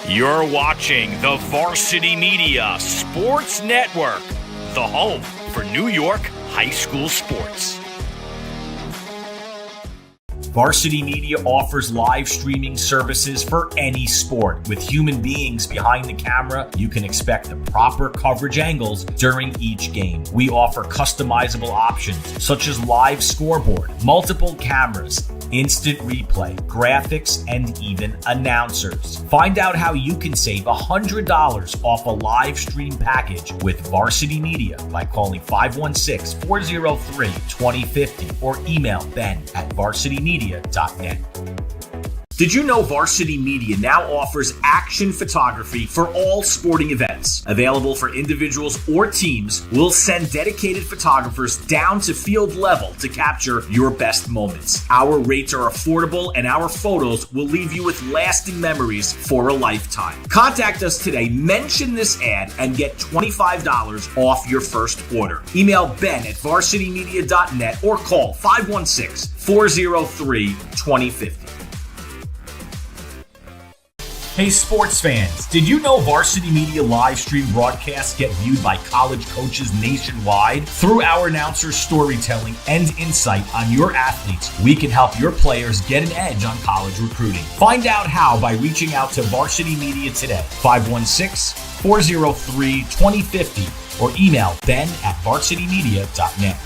You're watching the Varsity Media Sports Network, the home for New York high school sports. Varsity Media offers live streaming services for any sport. With human beings behind the camera, you can expect the proper coverage angles during each game. We offer customizable options such as live scoreboard, multiple cameras, instant replay, graphics, and even announcers. Find out how you can save $100 off a live stream package with Varsity Media by calling 516-403-2050 or email ben@varsitymedia.net. Did you know Varsity Media now offers action photography for all sporting events? Available for individuals or teams, we'll send dedicated photographers down to field level to capture your best moments. Our rates are affordable and our photos will leave you with lasting memories for a lifetime. Contact us today, mention this ad, and get $25 off your first order. Email ben@varsitymedia.net or call 516-403-2050. Hey sports fans, did you know Varsity Media live stream broadcasts get viewed by college coaches nationwide? Through our announcers' storytelling and insight on your athletes, we can help your players get an edge on college recruiting. Find out how by reaching out to Varsity Media today, 516-403-2050, or email ben@varsitymedia.net.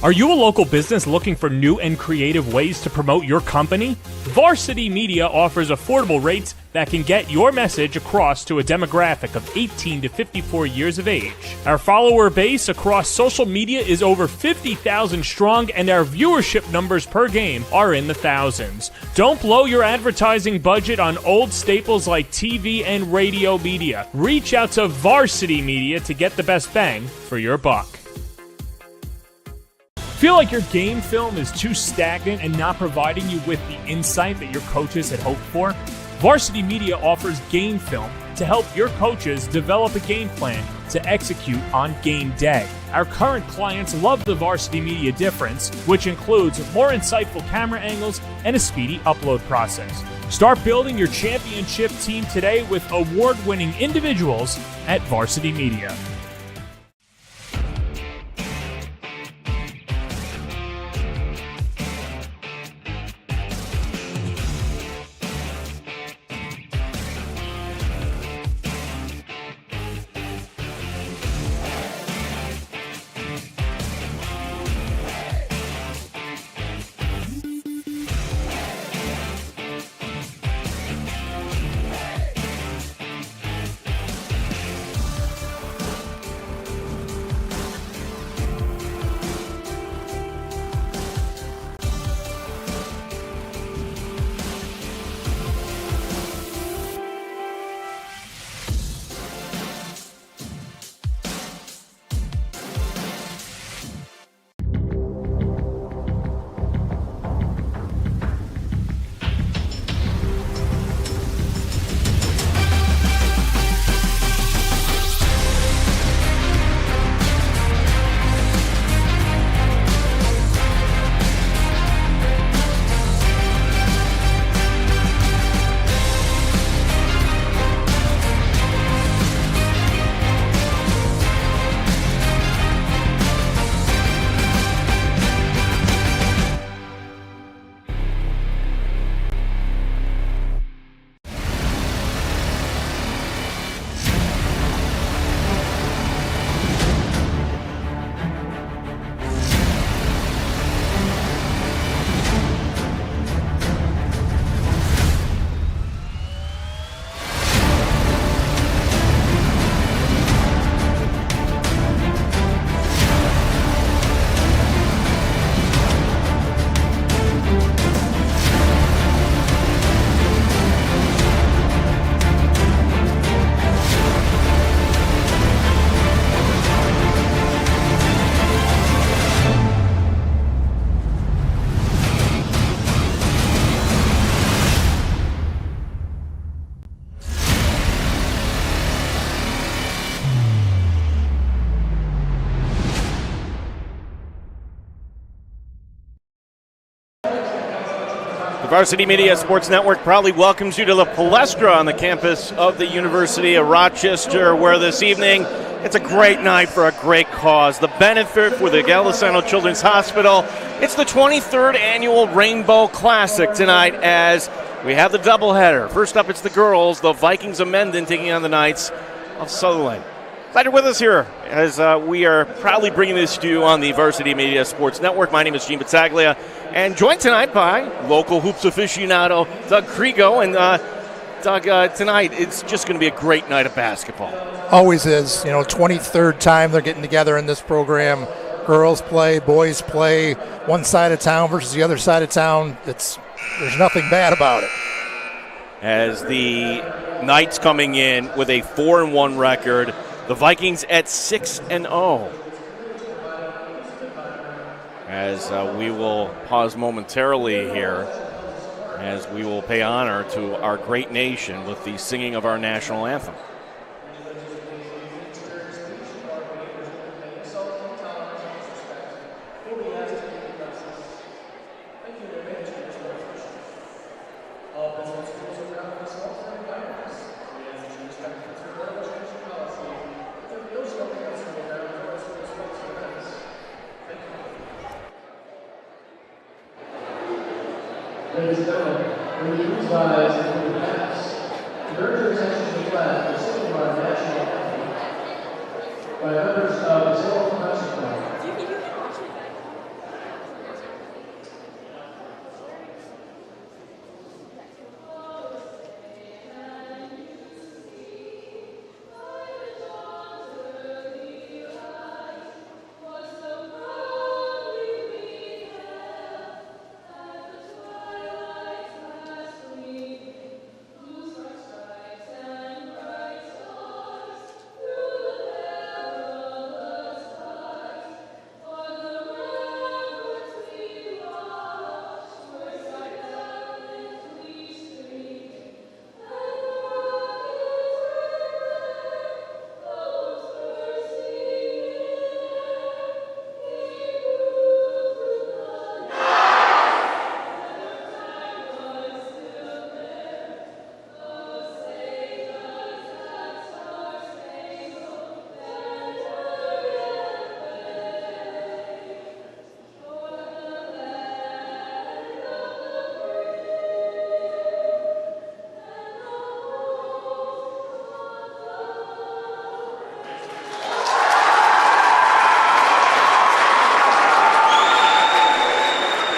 Are you a local business looking for new and creative ways to promote your company? Varsity Media offers affordable rates that can get your message across to a demographic of 18 to 54 years of age. Our follower base across social media is over 50,000 strong, and our viewership numbers per game are in the thousands. Don't blow your advertising budget on old staples like TV and radio media. Reach out to Varsity Media to get the best bang for your buck. Feel like your game film is too stagnant and not providing you with the insight that your coaches had hoped for? Varsity Media offers game film to help your coaches develop a game plan to execute on game day. Our current clients love the Varsity Media difference, which includes more insightful camera angles and a speedy upload process. Start building your championship team today with award-winning individuals at Varsity Media. Varsity Media Sports Network proudly welcomes you to the Palestra on the campus of the University of Rochester, where this evening it's a great night for a great cause. The benefit for the Gallisano Children's Hospital. It's the 23rd annual Rainbow Classic tonight as we have the doubleheader. First up, it's the girls, the Vikings of Mendon, taking on the Knights of Sutherland. Glad you're with us here as we are proudly bringing this to you on the Varsity Media Sports Network. My name is Gene Battaglia, and joined tonight by local hoops aficionado Doug Krigo. And Doug, tonight it's just going to be a great night of basketball. Always is. 23rd time they're getting together in this program. Girls play, boys play, one side of town versus the other side of town. There's nothing bad about it. As the Knights coming in with a 4-1 record, the Vikings at 6-0. As we will pause momentarily here, as we will pay honor to our great nation with the singing of our national anthem. Ladies and gentlemen, when you rise and the pass, direct your attention to the flag for singing our national anthem by members of the Sutherland Concert Choir.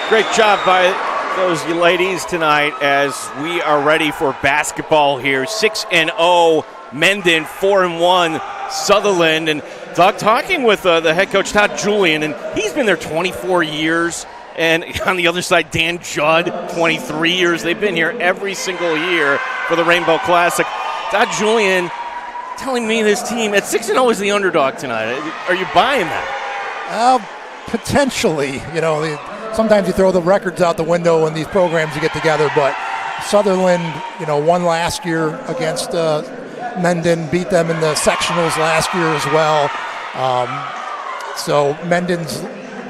Great job by those ladies tonight as we are ready for basketball here. 6-0 Mendon, 4-1 Sutherland. And Doug, talking with the head coach, Todd Julian, and he's been there 24 years. And on the other side, Dan Judd, 23 years. They've been here every single year for the Rainbow Classic. Todd Julian telling me this team at 6-0 is the underdog tonight. Are you buying that? Potentially. Sometimes you throw the records out the window when these programs you get together, but Sutherland, won last year against Mendon, beat them in the sectionals last year as well. So Mendon's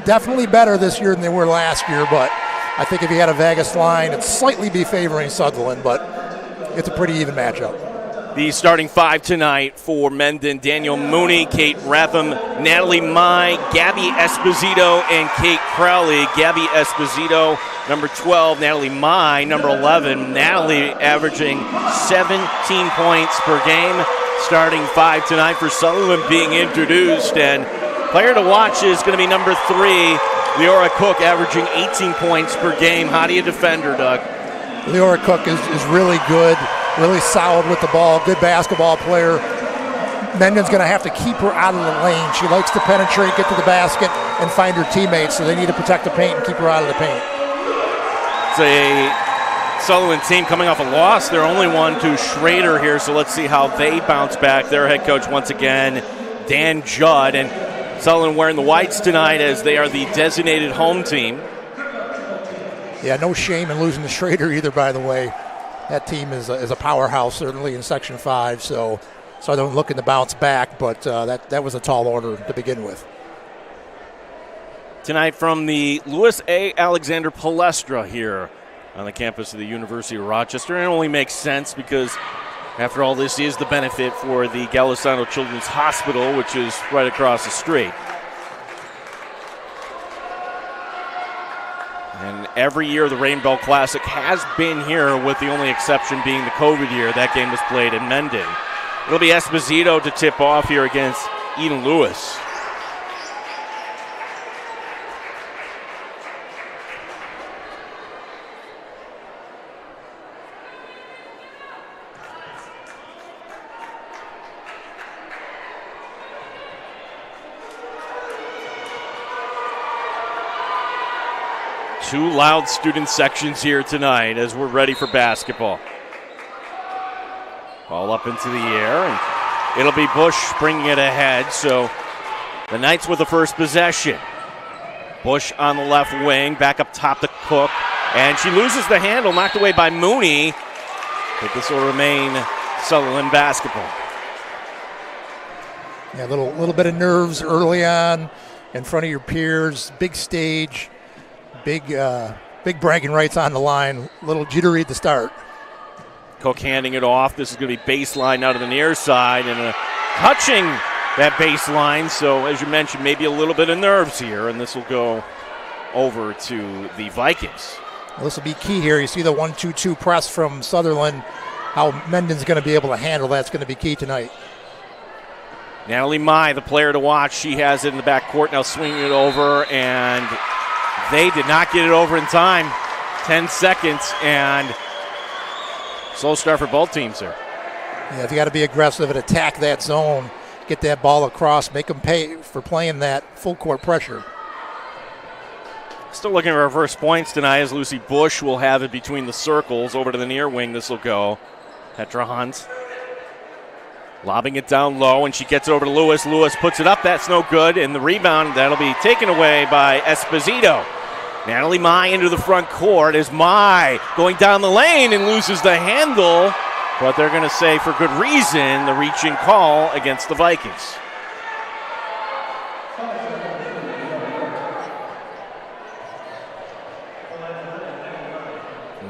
definitely better this year than they were last year, but I think if you had a Vegas line, it'd slightly be favoring Sutherland, but it's a pretty even matchup. The starting five tonight for Mendon: Daniel Mooney, Kate Ratham, Natalie Mai, Gabby Esposito, and Kate Crowley. Gabby Esposito, number 12, Natalie Mai, number 11. Natalie averaging 17 points per game. Starting five tonight for Sutherland being introduced, and player to watch is going to be number 3, Leora Cook, averaging 18 points per game. How do you defend her, Doug? Leora Cook is really good. Really solid with the ball, good basketball player. Mendon's going to have to keep her out of the lane. She likes to penetrate, get to the basket, and find her teammates, so they need to protect the paint and keep her out of the paint. It's a Sutherland team coming off a loss. They're only one to Schrader here, so let's see how they bounce back. Their head coach, once again, Dan Judd, and Sutherland wearing the whites tonight as they are the designated home team. Yeah, no shame in losing to Schrader either, by the way. That team is a powerhouse, certainly in Section 5, so they're looking to bounce back, but that was a tall order to begin with. Tonight from the Louis A. Alexander Palestra here on the campus of the University of Rochester. And it only makes sense because, after all, this is the benefit for the Gallisano Children's Hospital, which is right across the street. And every year the Rainbow Classic has been here, with the only exception being the COVID year. That game was played in Mendon. It'll be Esposito to tip off here against Eden Lewis. Two loud student sections here tonight as we're ready for basketball. Ball up into the air, and it'll be Bush bringing it ahead. So the Knights with the first possession. Bush on the left wing, back up top to Cook, and she loses the handle, knocked away by Mooney. But this will remain Sutherland basketball. Yeah, a little bit of nerves early on in front of your peers. Big stage. Big bragging rights on the line. A little jittery at the start. Cook handing it off. This is going to be baseline out of the near side, and touching that baseline. So, as you mentioned, maybe a little bit of nerves here, and this will go over to the Vikings. Well, this will be key here. You see the 1-2-2 press from Sutherland. How Mendon's going to be able to handle that's going to be key tonight. Natalie Mai, the player to watch. She has it in the backcourt, now swinging it over, and they did not get it over in time. 10 seconds, and slow start for both teams here. Yeah, you got to be aggressive and attack that zone. Get that ball across. Make them pay for playing that full court pressure. Still looking for reverse points tonight as Lucy Bush will have it between the circles. Over to the near wing, this will go. Petra Hunt lobbing it down low, and she gets it over to Lewis. Lewis puts it up. That's no good. And the rebound, that'll be taken away by Esposito. Natalie Mai into the front court as Mai going down the lane and loses the handle. But they're going to say, for good reason, the reaching call against the Vikings.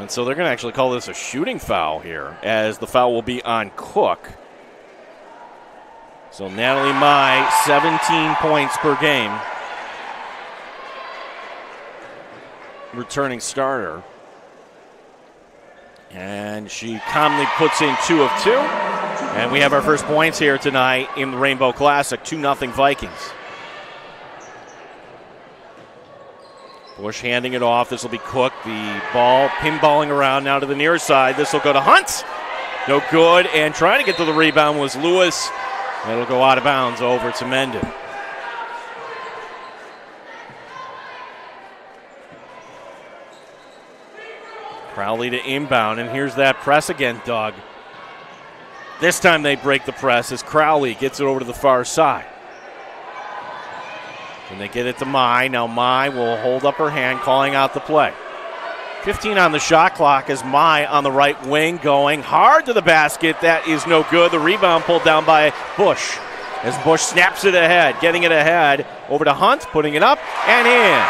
And so they're going to actually call this a shooting foul here, as the foul will be on Cook. So Natalie Mai, 17 points per game. Returning starter. And she calmly puts in 2 of 2. And we have our first points here tonight in the Rainbow Classic, 2-0 Vikings. Bush handing it off. This will be Cook. The ball pinballing around now to the near side. This will go to Hunt. No good. And trying to get to the rebound was Lewis. It'll go out of bounds over to Mendon. Crowley to inbound, and here's that press again, Doug. This time they break the press as Crowley gets it over to the far side. And they get it to Mai. Now Mai will hold up her hand, calling out the play. 15 on the shot clock as Mai on the right wing going hard to the basket. That is no good. The rebound pulled down by Bush as Bush snaps it ahead, getting it ahead. Over to Hunt, putting it up and in.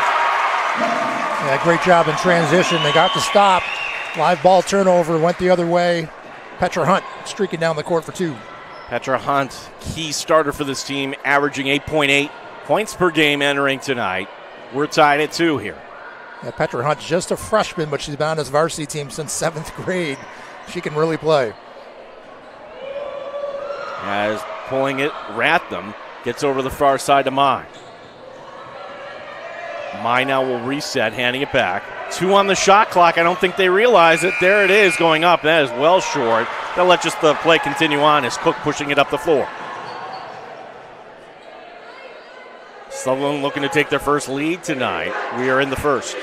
Yeah, great job in transition. They got the stop. Live ball turnover, went the other way. Petra Hunt streaking down the court for 2. Petra Hunt, key starter for this team, averaging 8.8 points per game entering tonight. We're tied at 2 here. Yeah, Petra Hunt's just a freshman, but she's been on this varsity team since 7th grade. She can really play. As pulling it, Ratham gets over the far side to Mai. Mai now will reset, handing it back. 2 on the shot clock. I don't think they realize it. There it is, going up. That is well short. They'll let just the play continue on as Cook pushing it up the floor. Sutherland looking to take their first lead tonight. We are in the first.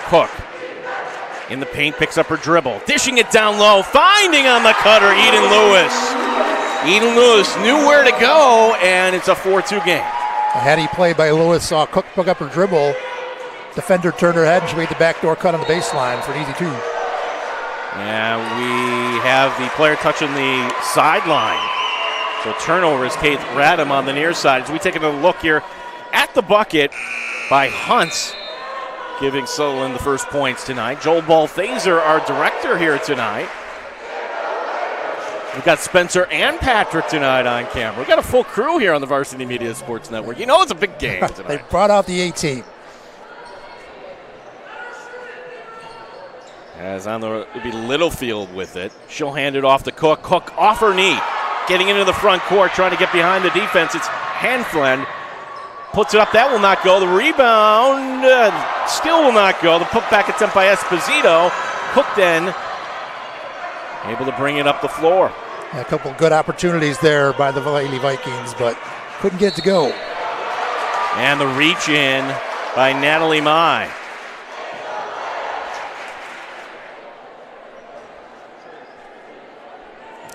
Cook in the paint, picks up her dribble, dishing it down low, finding on the cutter Eden Lewis. Eden Lewis knew where to go, and it's a 4-2 game. A heady play by Lewis, saw Cook pick up her dribble. Defender turned her head, and she made the backdoor cut on the baseline for an easy 2. And we have the player touching the sideline. So turnover is Kate Radham on the near side. As we take a look here at the bucket by Hunt. giving Sutherland the first points tonight. Joel Balthaser, our director here tonight. We've got Spencer and Patrick tonight on camera. We've got a full crew here on the Varsity Media Sports Network. You know it's a big game tonight. They brought out the 18. As on the, it'll be Littlefield with it. She'll hand it off to Cook. Cook off her knee. Getting into the front court, trying to get behind the defense. It's Hanflend. Puts it up. That will not go. The rebound still will not go. The putback attempt by Esposito. Cook then able to bring it up the floor. A couple good opportunities there by the Lady Vikings, but couldn't get it to go. And the reach in by Natalie Mai.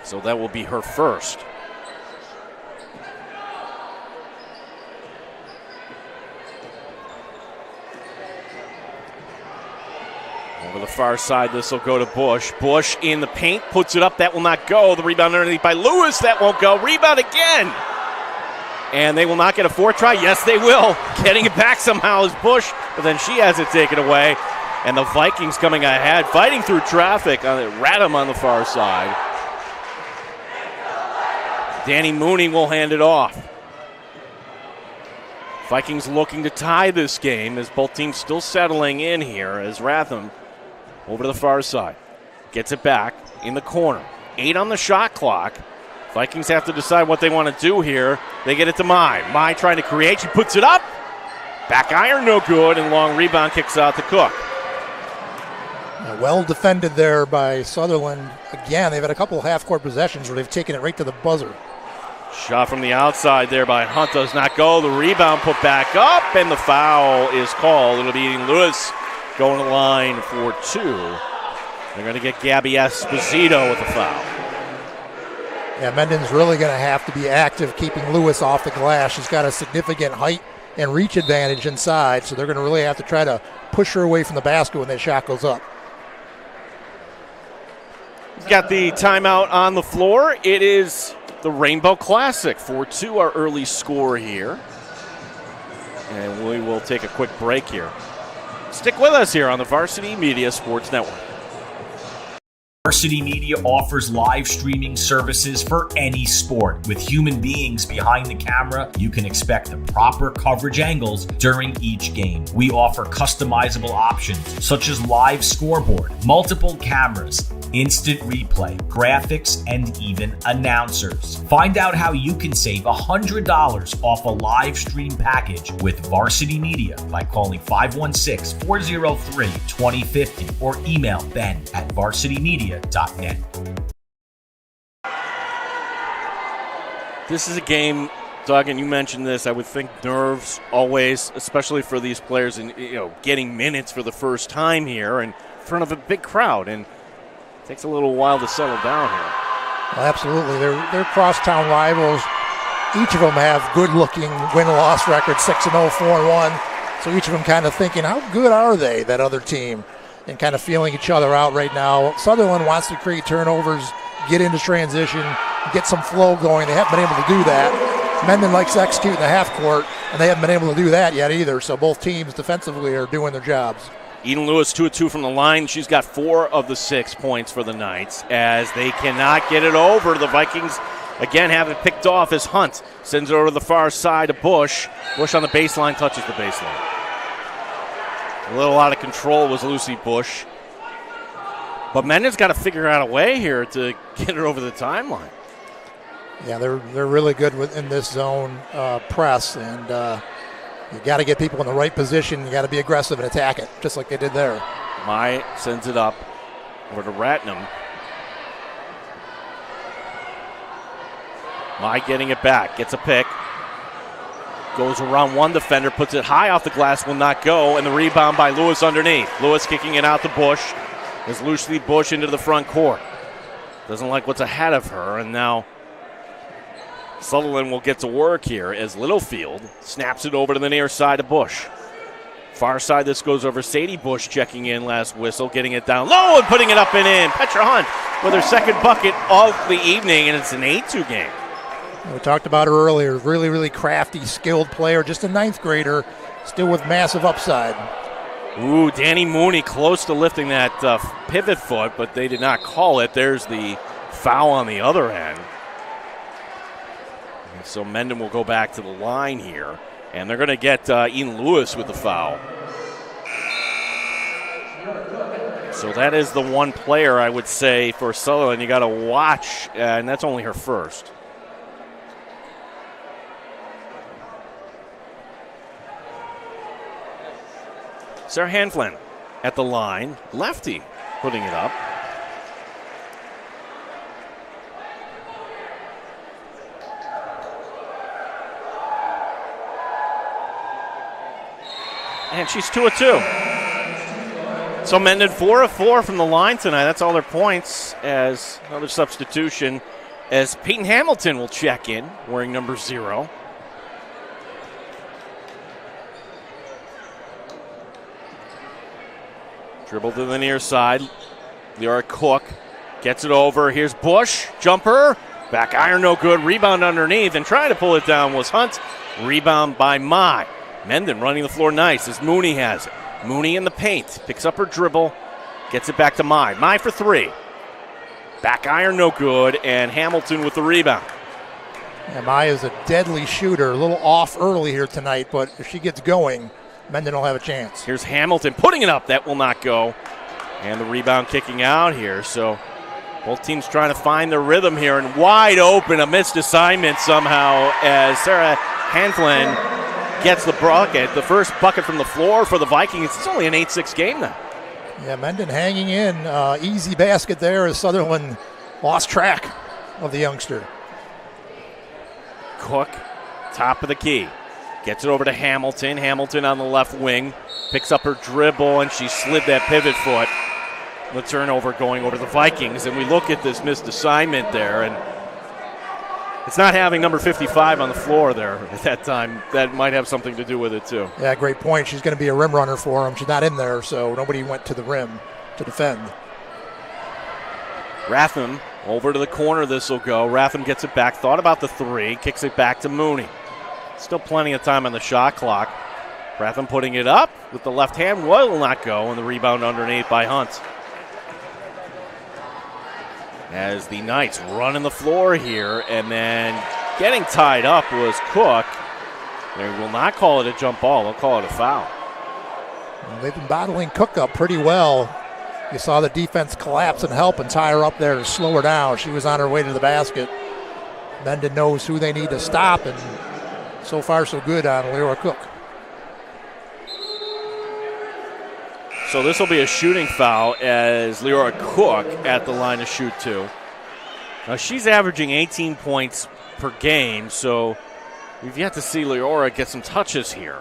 So that will be her first. Over the far side, this will go to Bush. Bush in the paint, puts it up. That will not go. The rebound underneath by Lewis. That won't go. Rebound again. And they will not get a fourth try. Yes, they will. Getting it back somehow is Bush, but then she has it taken away. And the Vikings coming ahead, fighting through traffic. Radham on the far side. Danny Mooney will hand it off. Vikings looking to tie this game as both teams still settling in here as Radham over to the far side. Gets it back in the corner. 8 on the shot clock. Vikings have to decide what they want to do here. They get it to Mai. Mai trying to create. She puts it up. Back iron, no good. And long rebound kicks out to Cook. Well defended there by Sutherland. Again, they've had a couple of half-court possessions where they've taken it right to the buzzer. Shot from the outside there by Hunt does not go. The rebound put back up, and the foul is called. It'll be Lewis going to the line for 2. They're going to get Gabby Esposito with the foul. Yeah, Mendon's really going to have to be active keeping Lewis off the glass. She's got a significant height and reach advantage inside, so they're going to really have to try to push her away from the basket when that shot goes up. Got the timeout on the floor. It is the Rainbow Classic. 4-2 our early score here. And we will take a quick break here. Stick with us here on the Varsity Media Sports Network. Varsity Media offers live streaming services for any sport. With human beings behind the camera, you can expect the proper coverage angles during each game. We offer customizable options such as live scoreboard, multiple cameras, instant replay, graphics, and even announcers. Find out how you can save $100 off a live stream package with Varsity Media by calling 516-403-2050 or email ben@varsitymedia.net. This is a game, Doug, and you mentioned this. I would think nerves always, especially for these players, and getting minutes for the first time here in front of a big crowd, and it takes a little while to settle down here. Well, absolutely, they're crosstown rivals. Each of them have good-looking win-loss records, 6-0, 4-1. So each of them kind of thinking, how good are they, that other team? And kind of feeling each other out right now. Sutherland wants to create turnovers, get into transition, get some flow going. They haven't been able to do that. Mendon likes to execute in the half court, and they haven't been able to do that yet either. So both teams defensively are doing their jobs. Eden Lewis 2-2 from the line. She's got 4 of the 6 points for the Knights as they cannot get it over. The Vikings again have it picked off as Hunt sends it over to the far side of Bush. Bush on the baseline, touches the baseline. A little out of control was Lucy Bush. But Mendon's got to figure out a way here to get it over the timeline. Yeah, they're really good in this zone press, and you got to get people in the right position. You got to be aggressive and attack it, just like they did there. Mai sends it up over to Ratnam. Mai getting it back, gets a pick. Goes around one defender, puts it high off the glass, will not go, and the rebound by Lewis underneath. Lewis kicking it out to Bush. As Lucy Bush into the front court. Doesn't like what's ahead of her, and now Sutherland will get to work here as Littlefield snaps it over to the near side of Bush. Far side, this goes over Sadie Bush checking in last whistle, getting it down low and putting it up and in. Petra Hunt with her second bucket of the evening, and it's an 8-2 game. We talked about her earlier. Really, really crafty, skilled player. Just a 9th grader, still with massive upside. Ooh, Danny Mooney close to lifting that pivot foot, but they did not call it. There's the foul on the other end. And so Mendon will go back to the line here, and they're going to get Ian Lewis with the foul. So that is the one player I would say for Sutherland you got to watch, and that's only her first. Sarah Hanflin at the line, lefty, putting it up. And she's 2 of 2. So Mendon 4 of 4 from the line tonight. That's all their points. As another substitution, as Peyton Hamilton will check in, wearing number 0. Dribble to the near side. Leora Cook gets it over. Here's Bush. Jumper. Back iron, no good. Rebound underneath. And trying to pull it down was Hunt. Rebound by Mai. Mendon running the floor nice as Mooney has it. Mooney in the paint. Picks up her dribble. Gets it back to Mai. Mai for 3. Back iron, no good. And Hamilton with the rebound. Yeah, Mai is a deadly shooter. A little off early here tonight, but if she gets going, Mendon will have a chance. Here's Hamilton putting it up. That will not go. And the rebound kicking out here. So both teams trying to find their rhythm here. And wide open, a missed assignment somehow as Sarah Hanflin gets the bucket. The first bucket from the floor for the Vikings. It's only an 8-6 game now. Yeah, Mendon hanging in. Easy basket there as Sutherland lost track of the youngster. Cook, top of the key. Gets it over to Hamilton. Hamilton on the left wing. Picks up her dribble, and she slid that pivot foot. The turnover going over to the Vikings. And we look at this missed assignment there, and it's not having number 55 on the floor there at that time. That might have something to do with it, too. Yeah, great point. She's going to be a rim runner for him. She's not in there, so nobody went to the rim to defend. Ratham over to the corner. This will go. Ratham gets it back. Thought about the 3. Kicks it back to Mooney. Still plenty of time on the shot clock. Ratham putting it up with the left hand. Will not go. And the rebound underneath by Hunt. As the Knights running the floor here, and then getting tied up was Cook. They will not call it a jump ball. They'll call it a foul. Well, they've been bottling Cook up pretty well. You saw the defense collapse and help and tie her up there to slow her down. She was on her way to the basket. Mendon knows who they need to stop, and so far so good on Leora Cook. So this will be a shooting foul as Leora Cook at the line to shoot 2. Now she's averaging 18 points per game, so we've yet to see Leora get some touches here.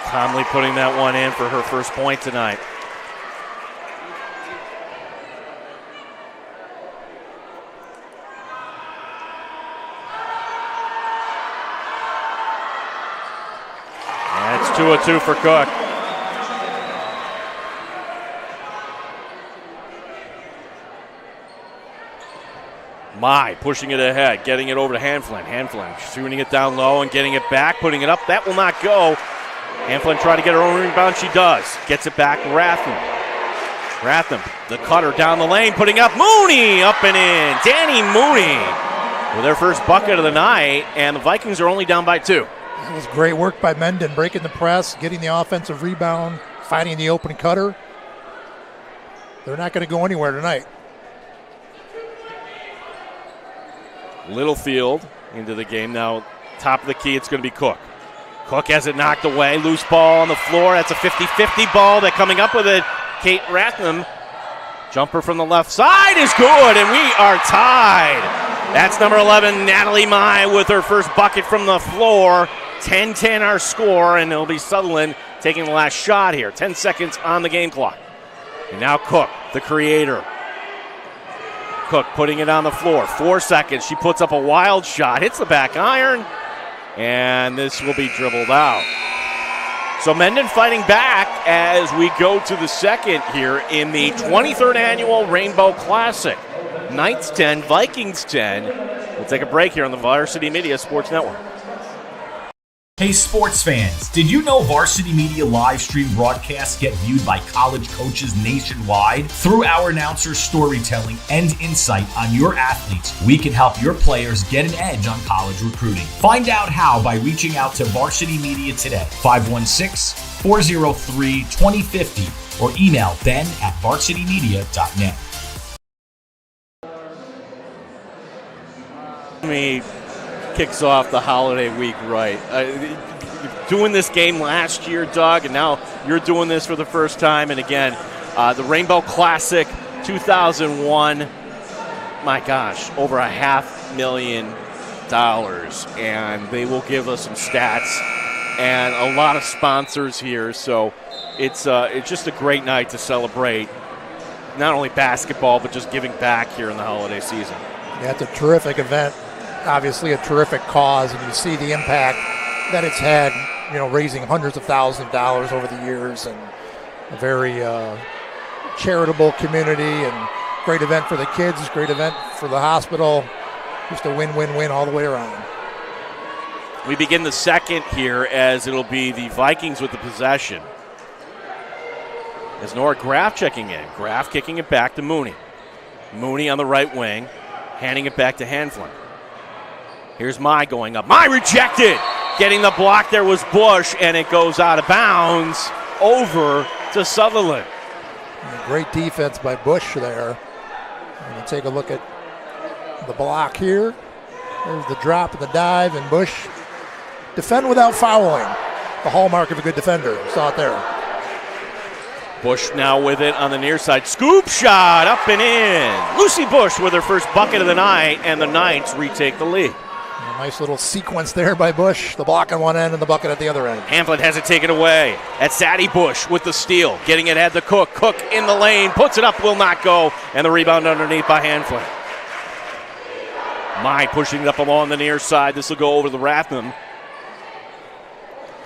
Conley putting that one in for her first point tonight. And it's 2 of 2 for Cook. Mai pushing it ahead, getting it over to Hanflin. Hanflin shooting it down low and getting it back, putting it up. That will not go. Hanflin trying to get her own rebound. She does. Gets it back. Ratham, the cutter down the lane, putting up. Mooney up and in. Danny Mooney with their first bucket of the night, and the Vikings are only down by 2. That was great work by Mendon, breaking the press, getting the offensive rebound, finding the open cutter. They're not going to go anywhere tonight. Littlefield into the game now. Top of the key, it's going to be Cook. Cook has it knocked away. Loose ball on the floor. That's a 50-50 ball. That coming up with it, Kate Ratham. Jumper from the left side is good, and we are tied. That's number 11, Natalie Mai, with her first bucket from the floor. 10-10 our score, and it'll be Sutherland taking the last shot here. 10 seconds on the game clock. And now Cook, the creator. Cook putting it on the floor. 4 seconds. She puts up a wild shot, hits the back iron, and this will be dribbled out. So Mendon fighting back as we go to the second here in the 23rd annual Rainbow Classic. Knights 10, Vikings 10. We'll take a break here on the Varsity Media Sports Network. Hey sports fans, did you know Varsity Media live stream broadcasts get viewed by college coaches nationwide? Through our announcers' storytelling and insight on your athletes, we can help your players get an edge on college recruiting. Find out how by reaching out to Varsity Media today, 516-403-2050, or email ben@varsitymedia.net. Kicks off the holiday week right. Doing this game last year, Doug, and now you're doing this for the first time. And again, the Rainbow Classic 2001, my gosh, over $500,000. And they will give us some stats and a lot of sponsors here. So it's just a great night to celebrate not only basketball, but just giving back here in the holiday season. Yeah, it's a terrific event. Obviously a terrific cause, and you see the impact that it's had, raising hundreds of thousands of dollars over the years, and a very charitable community, and great event for the kids, great event for the hospital, just a win-win-win all the way around. We begin the second here as it'll be the Vikings with the possession. As Nora Graff checking in. Graff kicking it back to Mooney. Mooney on the right wing, handing it back to Hanflin. Here's Mai going up. Mai rejected. Getting the block there was Bush, and it goes out of bounds over to Sutherland. Great defense by Bush there. And you take a look at the block here. There's the drop and the dive, and Bush defend without fouling. The hallmark of a good defender. Saw it there. Bush now with it on the near side. Scoop shot up and in. Lucy Bush with her first bucket of the night, and the Knights retake the lead. A nice little sequence there by Bush. The block on one end and the bucket at the other end. Hanflin has it taken away. That's Sadie Bush with the steal. Getting it ahead to Cook. Cook in the lane. Puts it up. Will not go. And the rebound underneath by Hanflin. Mai pushing it up along the near side. This will go over the Ratham.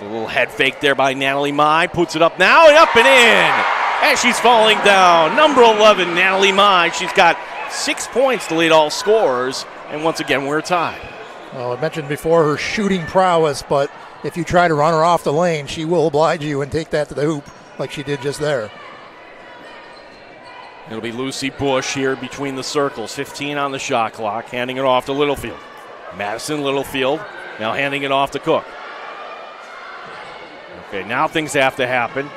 A little head fake there by Natalie Mai. Puts it up now and up and in. As she's falling down. Number 11, Natalie Mai. She's got 6 points to lead all scorers. And once again, we're tied. Well, I mentioned before her shooting prowess, but if you try to run her off the lane, she will oblige you and take that to the hoop like she did just there. It'll be Lucy Bush here between the circles. 15 on the shot clock, handing it off to Littlefield. Madison Littlefield now handing it off to Cook. Okay, now things have to happen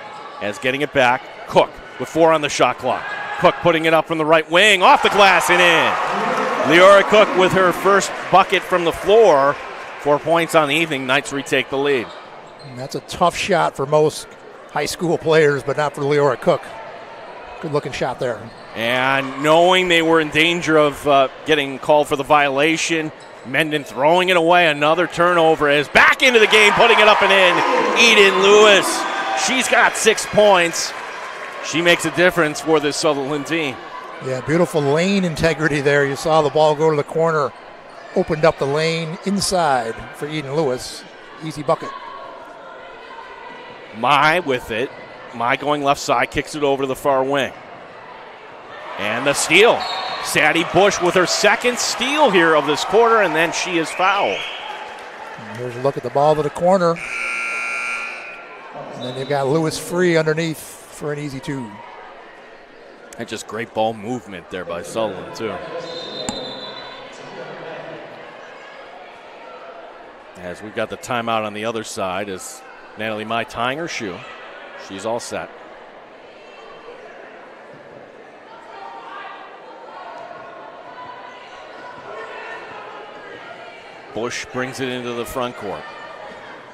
as getting it back. Cook with 4 on the shot clock. Cook putting it up from the right wing, off the glass and in. Leora Cook with her first bucket from the floor. 4 points on the evening. Knights retake the lead. And that's a tough shot for most high school players, but not for Leora Cook. Good looking shot there. And knowing they were in danger of getting called for the violation, Mendon throwing it away. Another turnover as back into the game, putting it up and in. Eden Lewis. She's got 6 points. She makes a difference for this Sutherland team. Yeah, beautiful lane integrity there. You saw the ball go to the corner, opened up the lane inside for Eden Lewis. Easy bucket. Mai with it. Mai going left side, kicks it over to the far wing. And the steal. Sadie Bush with her second steal here of this quarter, and then she is fouled. And here's a look at the ball to the corner. And then you've got Lewis free underneath for an easy 2. And just great ball movement there by Sutherland, too. As we've got the timeout on the other side, as Natalie Mai tying her shoe. She's all set. Bush brings it into the front court.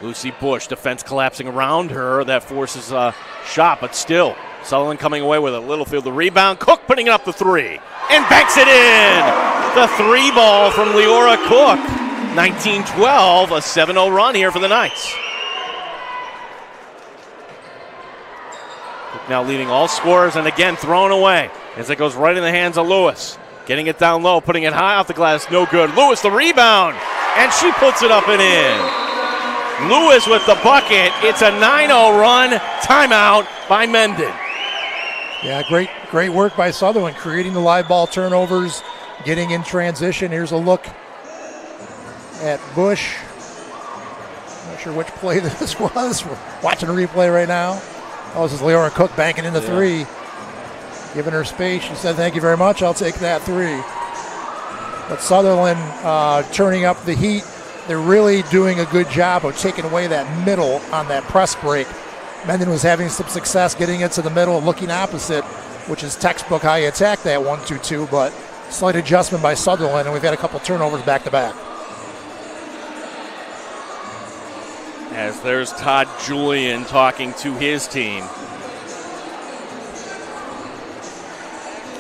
Lucy Bush, defense collapsing around her. That forces a shot, but still, Sutherland coming away with a Littlefield. The rebound. Cook putting up the 3 and banks it in. The 3 ball from Leora Cook. 19-12, a 7-0 run here for the Knights. Cook now leading all scorers, and again thrown away as it goes right in the hands of Lewis. Getting it down low, putting it high off the glass, no good. Lewis the rebound, and she puts it up and in. Lewis with the bucket. It's a 9-0 run. Timeout by Mendon. Yeah, great work by Sutherland, creating the live ball turnovers, getting in transition. Here's a look at Bush. Not sure which play this was. We're watching a replay right now. Oh, this is Leora Cook banking in the three. Giving her space. She said, thank you very much. I'll take that three. But Sutherland turning up the heat. They're really doing a good job of taking away that middle on that press break. Mendon was having some success getting it to the middle, looking opposite, which is textbook how you attack that 1-2-2, but slight adjustment by Sutherland, and we've had a couple turnovers back-to-back. As there's Todd Julian talking to his team.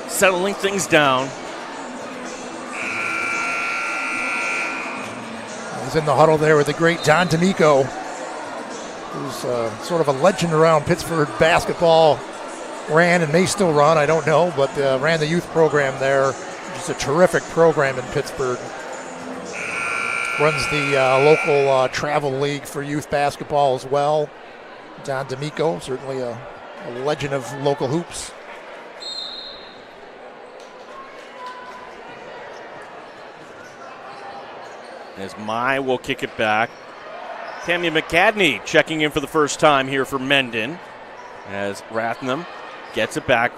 Settling things down. He's in the huddle there with the great Don D'Amico, who's sort of a legend around Pittsburgh basketball. Ran and may still run, I don't know, but ran the youth program there. Just a terrific program in Pittsburgh. Runs the local travel league for youth basketball as well. Don D'Amico, certainly a legend of local hoops. As Mai will kick it back. Tammy McCadney checking in for the first time here for Mendon. As Rathnam gets it back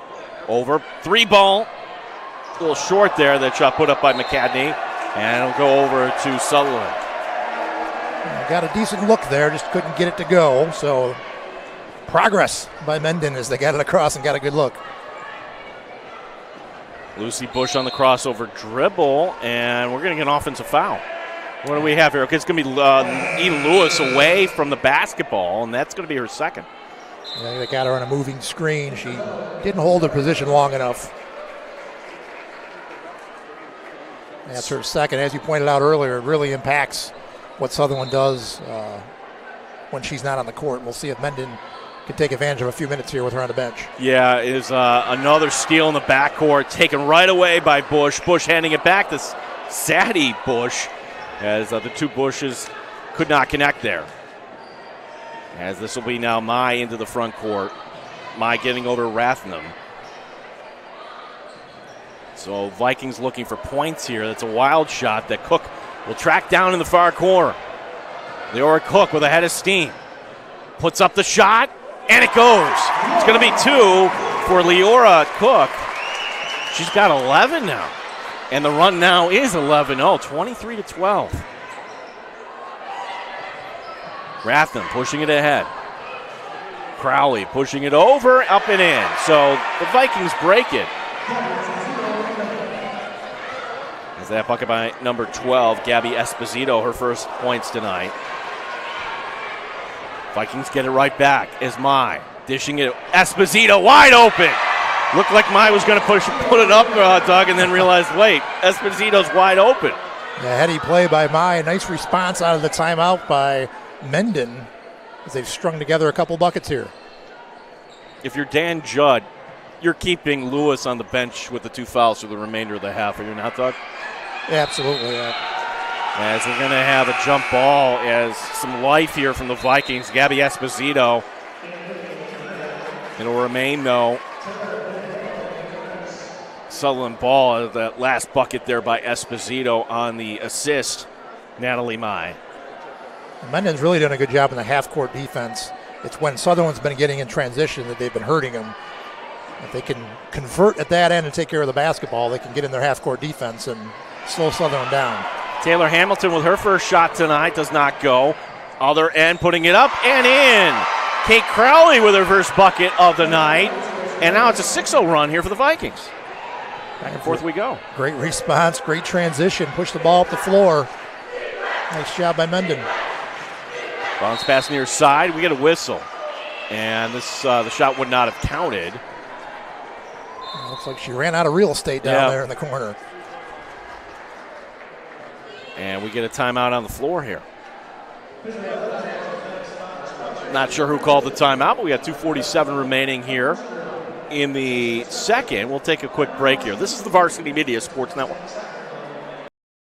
over. Three ball. A little short there. That shot put up by McCadney. And it'll go over to Sutherland. Got a decent look there. Just couldn't get it to go. So progress by Mendon as they got it across and got a good look. Lucy Bush on the crossover dribble. And we're going to get an offensive foul. What do we have here? Okay, it's going to be Eden Lewis away from the basketball, and that's going to be her second. Yeah, they got her on a moving screen. She didn't hold her position long enough. That's her second. As you pointed out earlier, it really impacts what Sutherland does when she's not on the court. We'll see if Mendon can take advantage of a few minutes here with her on the bench. Yeah, it is another steal in the backcourt, taken right away by Bush. Bush handing it back to Sadie Bush, as the two Bushes could not connect there. As this will be now Mai into the front court. Mai getting over Rathnam. So Vikings looking for points here. That's a wild shot that Cook will track down in the far corner. Leora Cook with a head of steam. Puts up the shot, and it goes. It's going to be two for Leora Cook. She's got 11 now. And the run now is 11-0, 23-12. Rathnam pushing it ahead. Crowley pushing it over, up and in. So the Vikings break it. As that bucket by number 12, Gabby Esposito, her first points tonight. Vikings get it right back as Mai dishing it. Esposito wide open. Looked like Mai was going to put it up, Doug, and then realized, wait, Esposito's wide open. Yeah, heady play by Mai. A nice response out of the timeout by Mendon as they've strung together a couple buckets here. If you're Dan Judd, you're keeping Lewis on the bench with the two fouls for the remainder of the half. Are you not, Doug? Yeah, absolutely. Yeah. As we're going to have a jump ball, as some life here from the Vikings. Gabby Esposito. It'll remain, though, Sutherland ball, that last bucket there by Esposito on the assist, Natalie Mai. Mendon's really done a good job in the half-court defense. It's when Sutherland's been getting in transition that they've been hurting them. If they can convert at that end and take care of the basketball, they can get in their half-court defense and slow Sutherland down. Taylor Hamilton with her first shot tonight does not go. Other end putting it up and in. Kate Crowley with her first bucket of the night. And now it's a 6-0 run here for the Vikings. Back and forth we go. Great response, great transition. Push the ball up the floor. Nice job by Mendon. Bounce pass near side. We get a whistle. And this the shot would not have counted. Looks like she ran out of real estate down there in the corner. And we get a timeout on the floor here. Not sure who called the timeout, but we got 2:47 remaining here in the second. We'll take a quick break here. This is the Varsity Media Sports Network.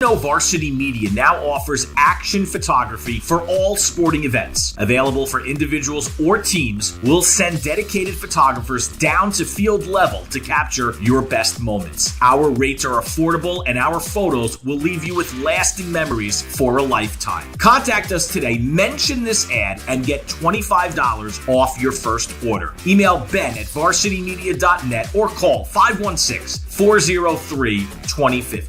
Varsity Media now offers action photography for all sporting events. Available for individuals or teams, we'll send dedicated photographers down to field level to capture your best moments. Our rates are affordable and our photos will leave you with lasting memories for a lifetime. Contact us today, mention this ad, and get $25 off your first order. Email ben@varsitymedia.net or call 516-403-2050.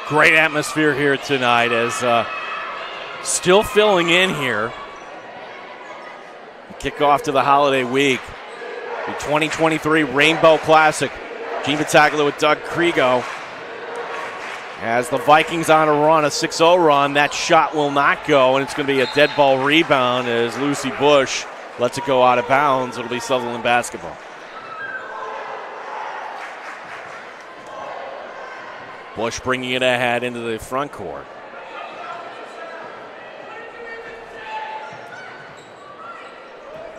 Great atmosphere here tonight as still filling in here. Kick off to the holiday week. The 2023 Rainbow Classic. Gene Battaglia with Doug Kriego. As the Vikings on a run, a 6-0 run, that shot will not go, and it's going to be a dead ball rebound as Lucy Bush lets it go out of bounds. It'll be Sutherland basketball. Bush bringing it ahead into the front court.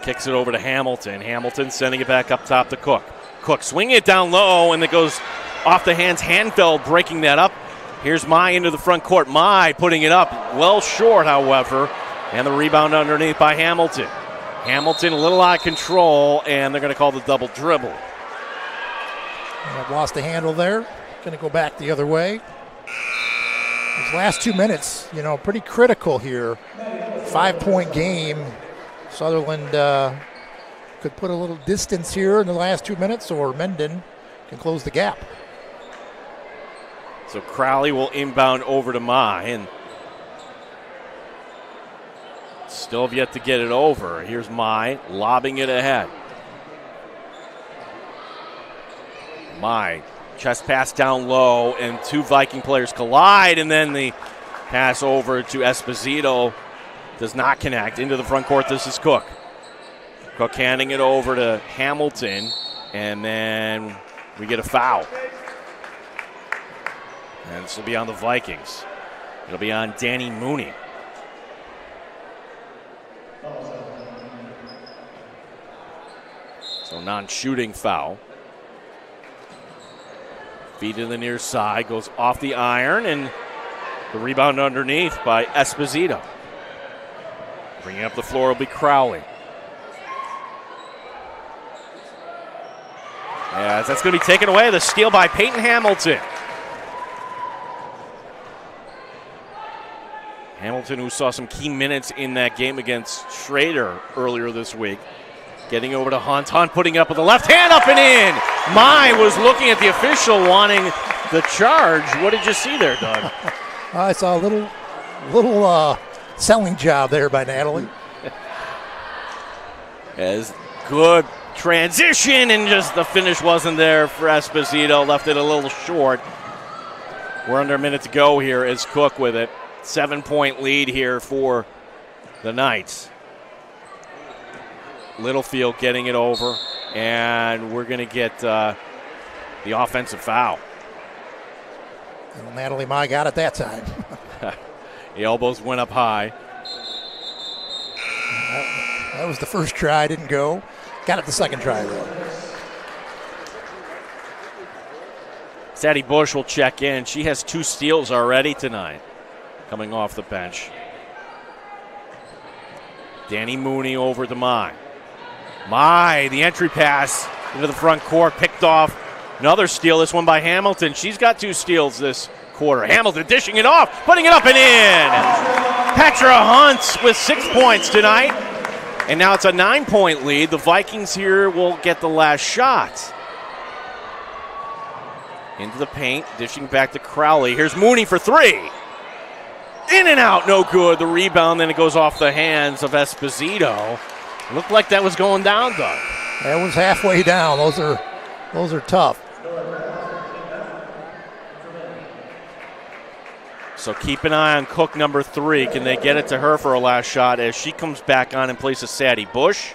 Kicks it over to Hamilton. Hamilton sending it back up top to Cook. Cook swinging it down low, and it goes off the hands. Hanfeld breaking that up. Here's Mai into the front court. Mai putting it up well short, however, and the rebound underneath by Hamilton. Hamilton a little out of control, and they're going to call the double dribble. I've lost the handle there. Going to go back the other way. These last 2 minutes, pretty critical here. 5-point game. Sutherland could put a little distance here in the last 2 minutes, or Mendon can close the gap. So Crowley will inbound over to Mai, and still have yet to get it over. Here's Mai lobbing it ahead. Mai. Chest pass down low, and two Viking players collide, and then the pass over to Esposito does not connect. Into the front court, this is Cook. Cook handing it over to Hamilton, and then we get a foul. And this will be on the Vikings. It'll be on Danny Mooney. So non-shooting foul. Feed to the near side, goes off the iron, and the rebound underneath by Esposito. Bringing up the floor will be Crowley. Yeah, that's going to be taken away. The steal by Peyton Hamilton. Hamilton, who saw some key minutes in that game against Schrader earlier this week. Getting over to Hunt. Hunt putting it up with the left hand, up and in. Mai was looking at the official wanting the charge. What did you see there, Doug? I saw a little selling job there by Natalie. As good transition, and just the finish wasn't there for Esposito. Left it a little short. We're under a minute to go here as Cook with it. 7-point lead here for the Knights. Littlefield getting it over, and we're going to get the offensive foul. Well, Natalie Mai got it that time. The elbows went up high. That was the first try, didn't go. Got it the second try, though. Sadie Bush will check in. She has 2 steals already tonight, coming off the bench. Danny Mooney over to Mai. Mai, the entry pass into the front court, picked off. Another steal, this one by Hamilton. She's got 2 steals this quarter. Hamilton dishing it off, putting it up and in. Petra Hunt with 6 points tonight. And now it's a 9-point lead. The Vikings here will get the last shot. Into the paint, dishing back to Crowley. Here's Mooney for 3. In and out, no good. The rebound, then it goes off the hands of Esposito. Looked like that was going down, Doug. That was halfway down. Those are tough. So keep an eye on Cook, number 3. Can they get it to her for a last shot as she comes back on in place of Sadie Bush?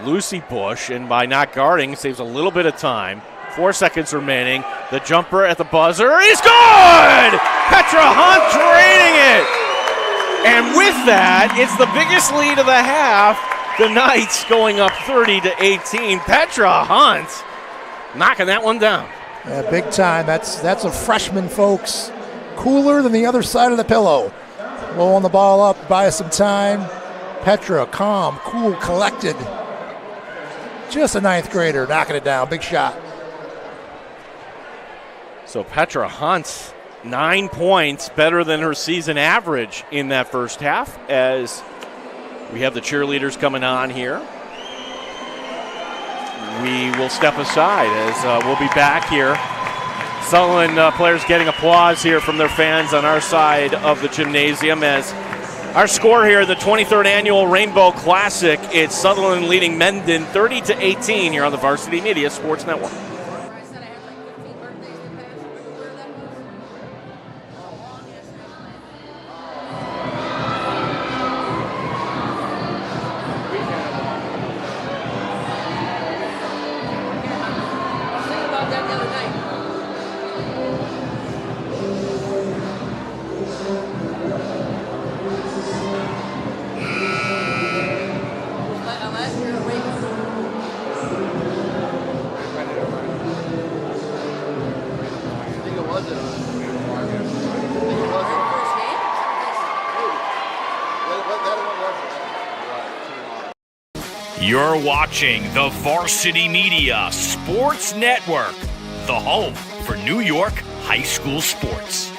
Lucy Bush, and by not guarding, saves a little bit of time. 4 seconds remaining. The jumper at the buzzer is good! Petra Hunt draining it! And with that, it's the biggest lead of the half The Knights going up 30-18. Petra Hunt knocking that one down. Yeah, big time. That's a freshman, folks. Cooler than the other side of the pillow. Blowing the ball up, buy us some time. Petra, calm, cool, collected. Just a ninth grader, knocking it down. Big shot. So Petra Hunt, 9 points, better than her season average in that first half, as we have the cheerleaders coming on here. We will step aside as we'll be back here. Sutherland players getting applause here from their fans on our side of the gymnasium as our score here, the 23rd Annual Rainbow Classic, it's Sutherland leading Mendon 30-18 here on the Varsity Media Sports Network. You're watching the Varsity Media Sports Network, the home for New York high school sports.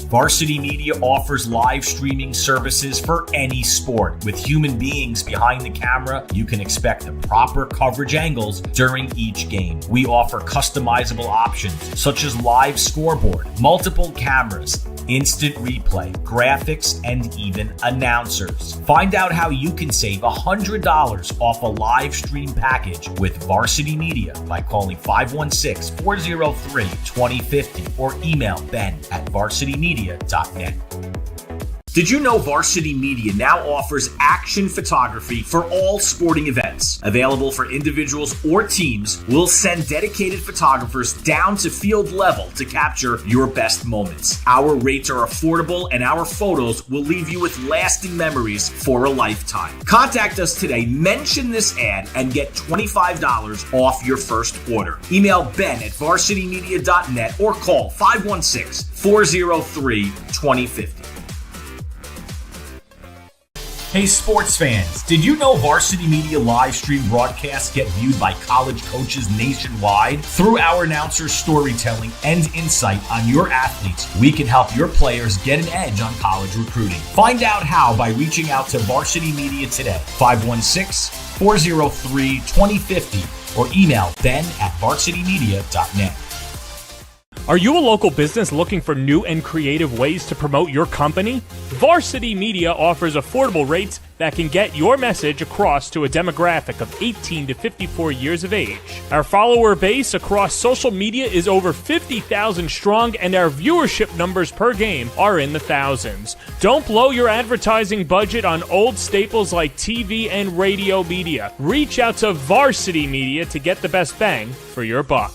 Varsity Media offers live streaming services for any sport. With human beings behind the camera, you can expect the proper coverage angles during each game. We offer customizable options such as live scoreboard, multiple cameras, instant replay, graphics, and even announcers. Find out how you can save $100 off a live stream package with Varsity Media by calling 516-403-2050 or email ben@varsitymedia.net. Did you know Varsity Media now offers action photography for all sporting events? Available for individuals or teams, we'll send dedicated photographers down to field level to capture your best moments. Our rates are affordable and our photos will leave you with lasting memories for a lifetime. Contact us today, mention this ad, and get $25 off your first order. Email ben@varsitymedia.net or call 516-403-2050. Hey sports fans, did you know Varsity Media live stream broadcasts get viewed by college coaches nationwide? Through our announcers' storytelling and insight on your athletes, we can help your players get an edge on college recruiting. Find out how by reaching out to Varsity Media today, 516-403-2050, or email ben@varsitymedia.net. Are you a local business looking for new and creative ways to promote your company? Varsity Media offers affordable rates that can get your message across to a demographic of 18 to 54 years of age. Our follower base across social media is over 50,000 strong, and our viewership numbers per game are in the thousands. Don't blow your advertising budget on old staples like TV and radio media. Reach out to Varsity Media to get the best bang for your buck.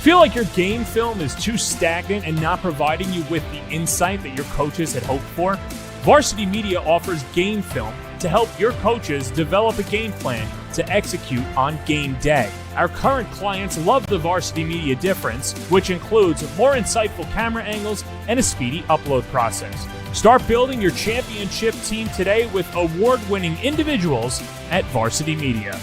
Feel like your game film is too stagnant and not providing you with the insight that your coaches had hoped for? Varsity Media offers game film to help your coaches develop a game plan to execute on game day. Our current clients love the Varsity Media difference, which includes more insightful camera angles and a speedy upload process. Start building your championship team today with award-winning individuals at Varsity Media.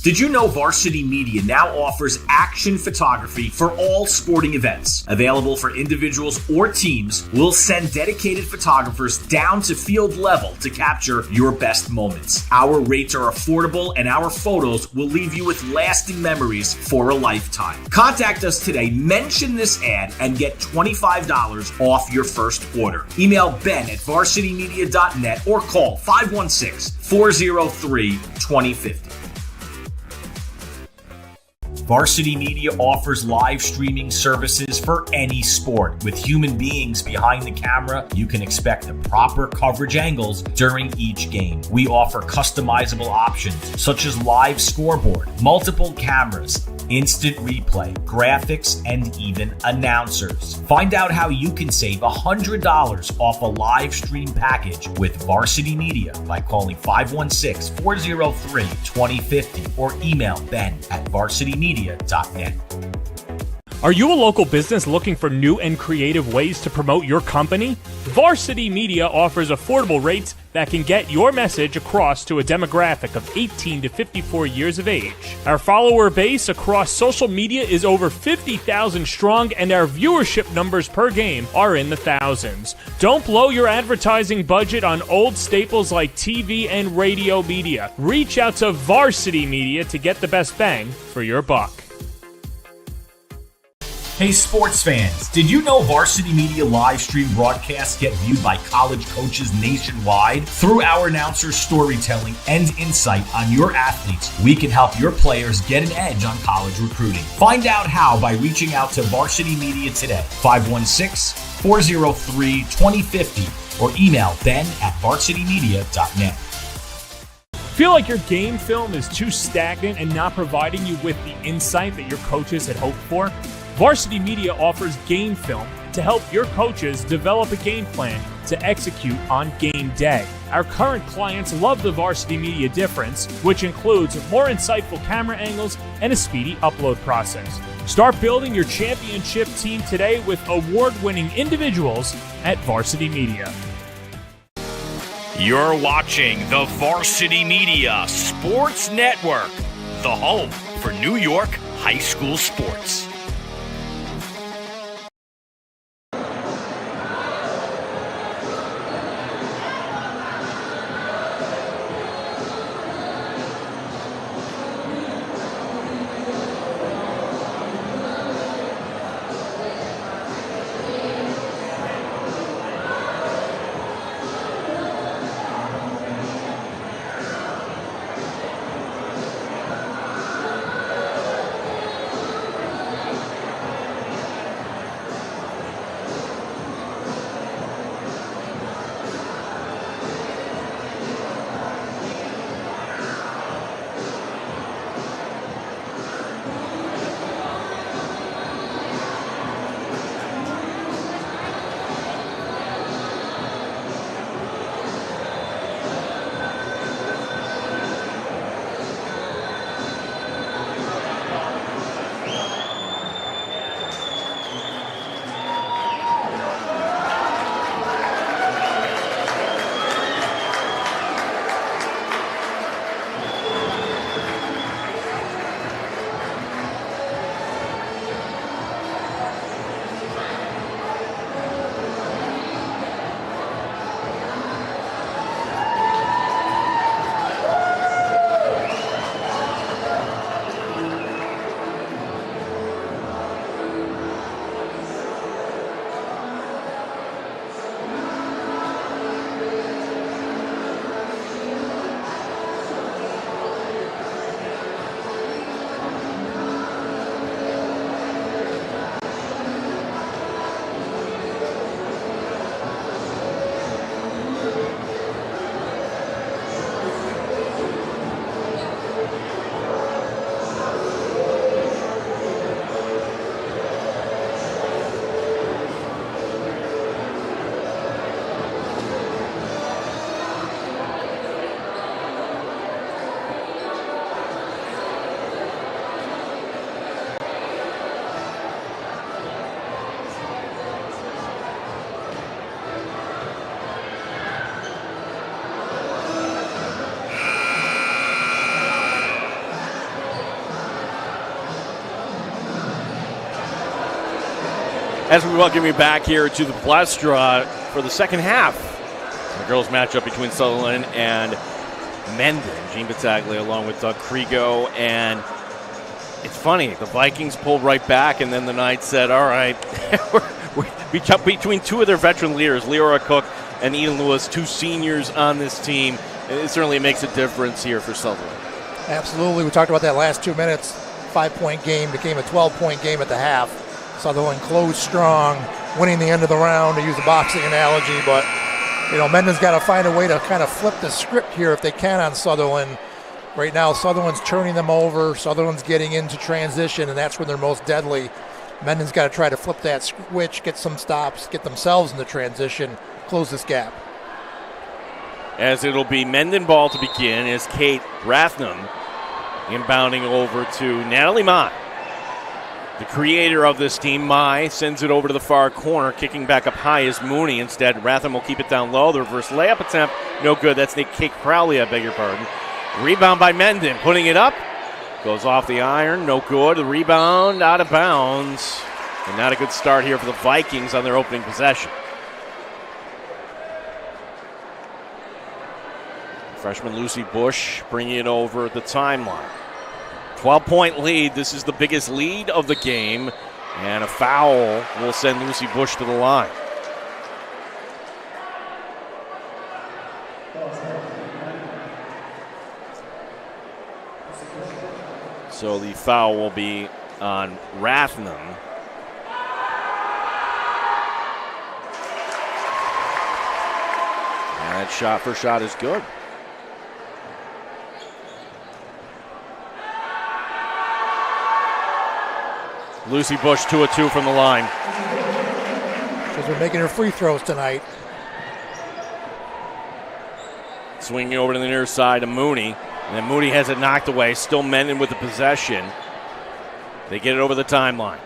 Did you know Varsity Media now offers action photography for all sporting events? Available for individuals or teams, we'll send dedicated photographers down to field level to capture your best moments. Our rates are affordable and our photos will leave you with lasting memories for a lifetime. Contact us today, mention this ad, and get $25 off your first order. Email ben@varsitymedia.net or call 516-403-2050. Varsity Media offers live streaming services for any sport. With human beings behind the camera, you can expect the proper coverage angles during each game. We offer customizable options such as live scoreboard, multiple cameras, instant replay, graphics, and even announcers. Find out how you can save $100 off a live stream package with Varsity Media by calling 516-403-2050 or email ben@varsitymedia.net. Are you a local business looking for new and creative ways to promote your company? Varsity Media offers affordable rates that can get your message across to a demographic of 18 to 54 years of age. Our follower base across social media is over 50,000 strong, and our viewership numbers per game are in the thousands. Don't blow your advertising budget on old staples like TV and radio media. Reach out to Varsity Media to get the best bang for your buck. Hey sports fans, did you know Varsity Media live stream broadcasts get viewed by college coaches nationwide? Through our announcers' storytelling and insight on your athletes, we can help your players get an edge on college recruiting. Find out how by reaching out to Varsity Media today, 516-403-2050, or email ben@varsitymedia.net. Feel like your game film is too stagnant and not providing you with the insight that your coaches had hoped for? Varsity Media offers game film to help your coaches develop a game plan to execute on game day. Our current clients love the Varsity Media difference, which includes more insightful camera angles and a speedy upload process. Start building your championship team today with award-winning individuals at Varsity Media. You're watching the Varsity Media Sports Network, the home for New York high school sports. As we welcome you back here to the Palestra for the second half. The girls matchup between Sutherland and Mendon. Gene Battaglia along with Doug Krigo. And it's funny, the Vikings pulled right back, and then the Knights said, all right, between two of their veteran leaders, Leora Cook and Eden Lewis, two seniors on this team, it certainly makes a difference here for Sutherland. Absolutely. We talked about that last 2 minutes. 5-point game became a 12-point game at the half. Sutherland closed strong, winning the end of the round, to use a boxing analogy. But, Mendon's got to find a way to kind of flip the script here if they can on Sutherland. Right now, Sutherland's turning them over. Sutherland's getting into transition, and that's when they're most deadly. Mendon's got to try to flip that switch, get some stops, get themselves into transition, close this gap. As it'll be Mendon ball to begin as Kate Rathnam inbounding over to Natalie Mai. The creator of this team, Mai, sends it over to the far corner. Kicking back up high is Mooney. Instead, Rathnam will keep it down low. The reverse layup attempt, no good. That's Kate Crowley, I beg your pardon. Rebound by Mendon, putting it up. Goes off the iron, no good. The rebound out of bounds. And not a good start here for the Vikings on their opening possession. Freshman Lucy Bush bringing it over at the timeline. 12-point lead. This is the biggest lead of the game. And a foul will send Lucy Bush to the line. So the foul will be on Rathnam. And that shot for shot is good. Lucy Bush 2 of 2 from the line. She's been making her free throws tonight. Swinging over to the near side to Mooney. And then Mooney has it knocked away. Still Mendon with the possession. They get it over the timeline.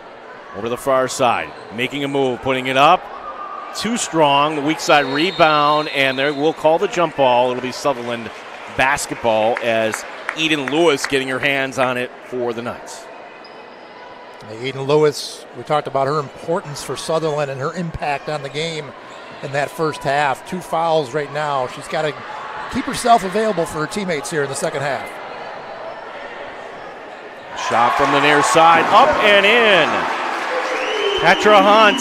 Over the far side. Making a move. Putting it up. Too strong. The weak side rebound. And there we'll call the jump ball. It'll be Sutherland basketball as Eden Lewis getting her hands on it for the Knights. Eden Lewis, we talked about her importance for Sutherland and her impact on the game in that first half. 2 fouls right now. She's got to keep herself available for her teammates here in the second half. Shot from the near side, up and in. Petra Hunt.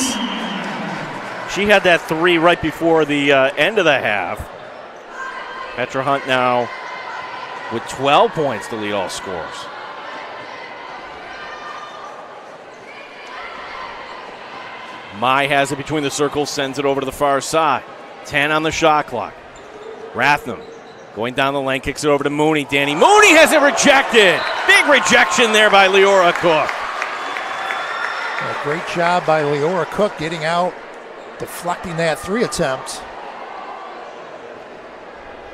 She had that 3 right before the end of the half. Petra Hunt now with 12 points to lead all scorers. Mai has it between the circles, sends it over to the far side. 10 on the shot clock. Rathnam going down the lane, kicks it over to Mooney. Danny Mooney has it rejected. Big rejection there by Leora Cook. A great job by Leora Cook getting out, deflecting that 3 attempt.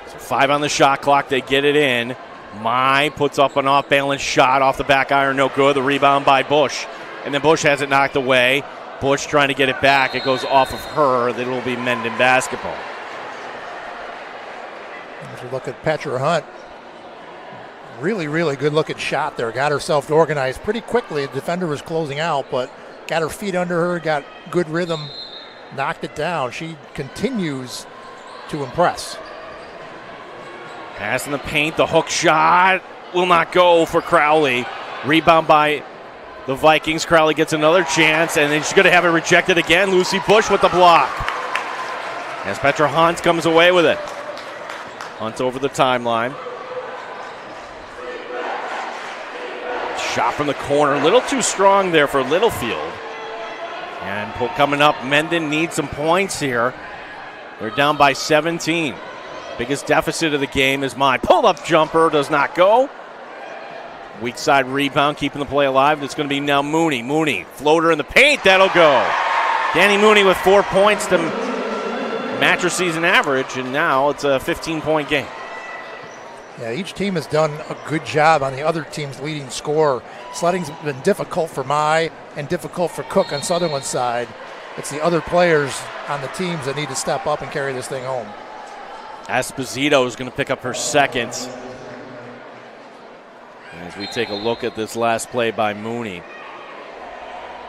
So 5 on the shot clock, they get it in. Mai puts up an off-balance shot off the back iron, no good. The rebound by Bush. And then Bush has it knocked away. Bush trying to get it back. It goes off of her. Then it will be Mendon basketball. As you look at Petra Hunt, really, really good looking shot there. Got herself organized pretty quickly. The defender was closing out, but got her feet under her, got good rhythm, knocked it down. She continues to impress. Pass in the paint. The hook shot will not go for Crowley. Rebound by the Vikings. Crowley gets another chance, and then she's going to have it rejected again. Lucy Bush with the block. As Petra Hunt comes away with it. Hunt over the timeline. Shot from the corner. A little too strong there for Littlefield. And coming up, Mendon needs some points here. They're down by 17. Biggest deficit of the game is Mai. Pull-up jumper does not go. Weak side rebound, keeping the play alive. It's going to be now Mooney. Mooney, floater in the paint. That'll go. Danny Mooney with 4 points to match her season average, and now it's a 15-point game. Yeah, each team has done a good job on the other team's leading scorer. Sledding's been difficult for Mai and difficult for Cook on Sutherland's side. It's the other players on the teams that need to step up and carry this thing home. Esposito is going to pick up her second. As we take a look at this last play by Mooney.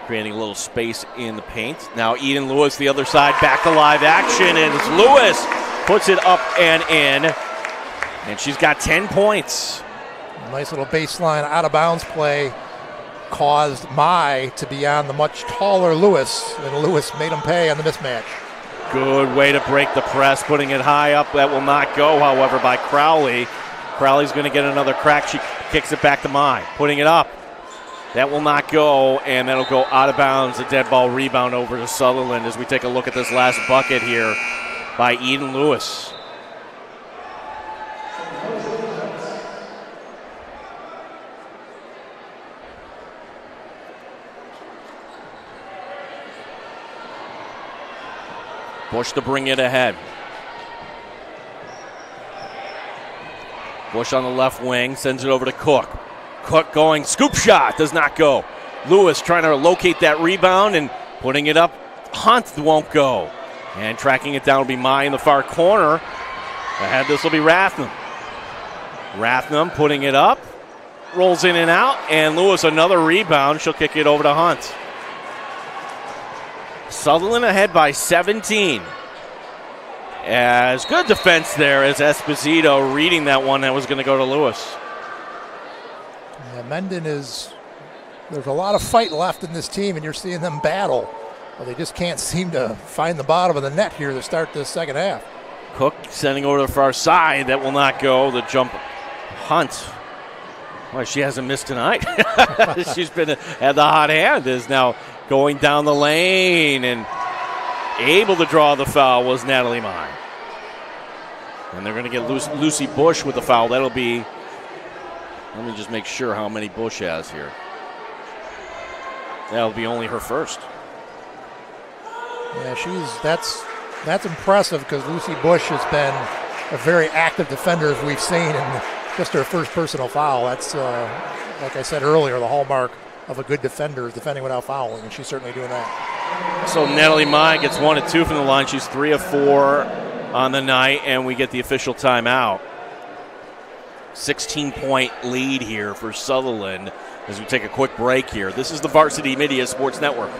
creating a little space in the paint. Now Eden Lewis, the other side, back to live action, and it's Lewis puts it up and in, and she's got 10 points. Nice little baseline out-of-bounds play caused Mai to be on the much taller Lewis, and Lewis made him pay on the mismatch. Good way to break the press, putting it high up. That will not go, however, by Crowley. Crowley's going to get another crack. She kicks it back to Mai, putting it up. That will not go, and that'll go out of bounds. A dead ball rebound over to Sutherland as we take a look at this last bucket here by Eden Lewis. Bush to bring it ahead. Bush on the left wing, sends it over to Cook. Cook going, scoop shot, does not go. Lewis trying to locate that rebound and putting it up. Hunt won't go. And tracking it down will be Mai in the far corner. Ahead, this will be Rathnam. Rathnam putting it up. Rolls in and out, and Lewis another rebound. She'll kick it over to Hunt. Sutherland ahead by 17. As good defense there as Esposito reading that one that was going to go to Lewis. Yeah, Mendon there's a lot of fight left in this team, and you're seeing them battle. But they just can't seem to find the bottom of the net here to start this second half. Cook sending over to the far side. That will not go. The jump. Hunt. Well, she hasn't missed tonight. She's been at the hot hand. Is now going down the lane and able to draw the foul was Natalie Mai. And they're going to get Lucy Bush with the foul. That'll be, let me just make sure how many Bush has here. That'll be only her first. Yeah, that's impressive because Lucy Bush has been a very active defender as we've seen, and just her first personal foul. That's, like I said earlier, the hallmark of a good defender is defending without fouling, and she's certainly doing that. So Natalie Mai gets 1 of 2 from the line. She's 3 of 4 on the night, and we get the official timeout. 16-point lead here for Sutherland as we take a quick break here. This is the Varsity Media Sports Network.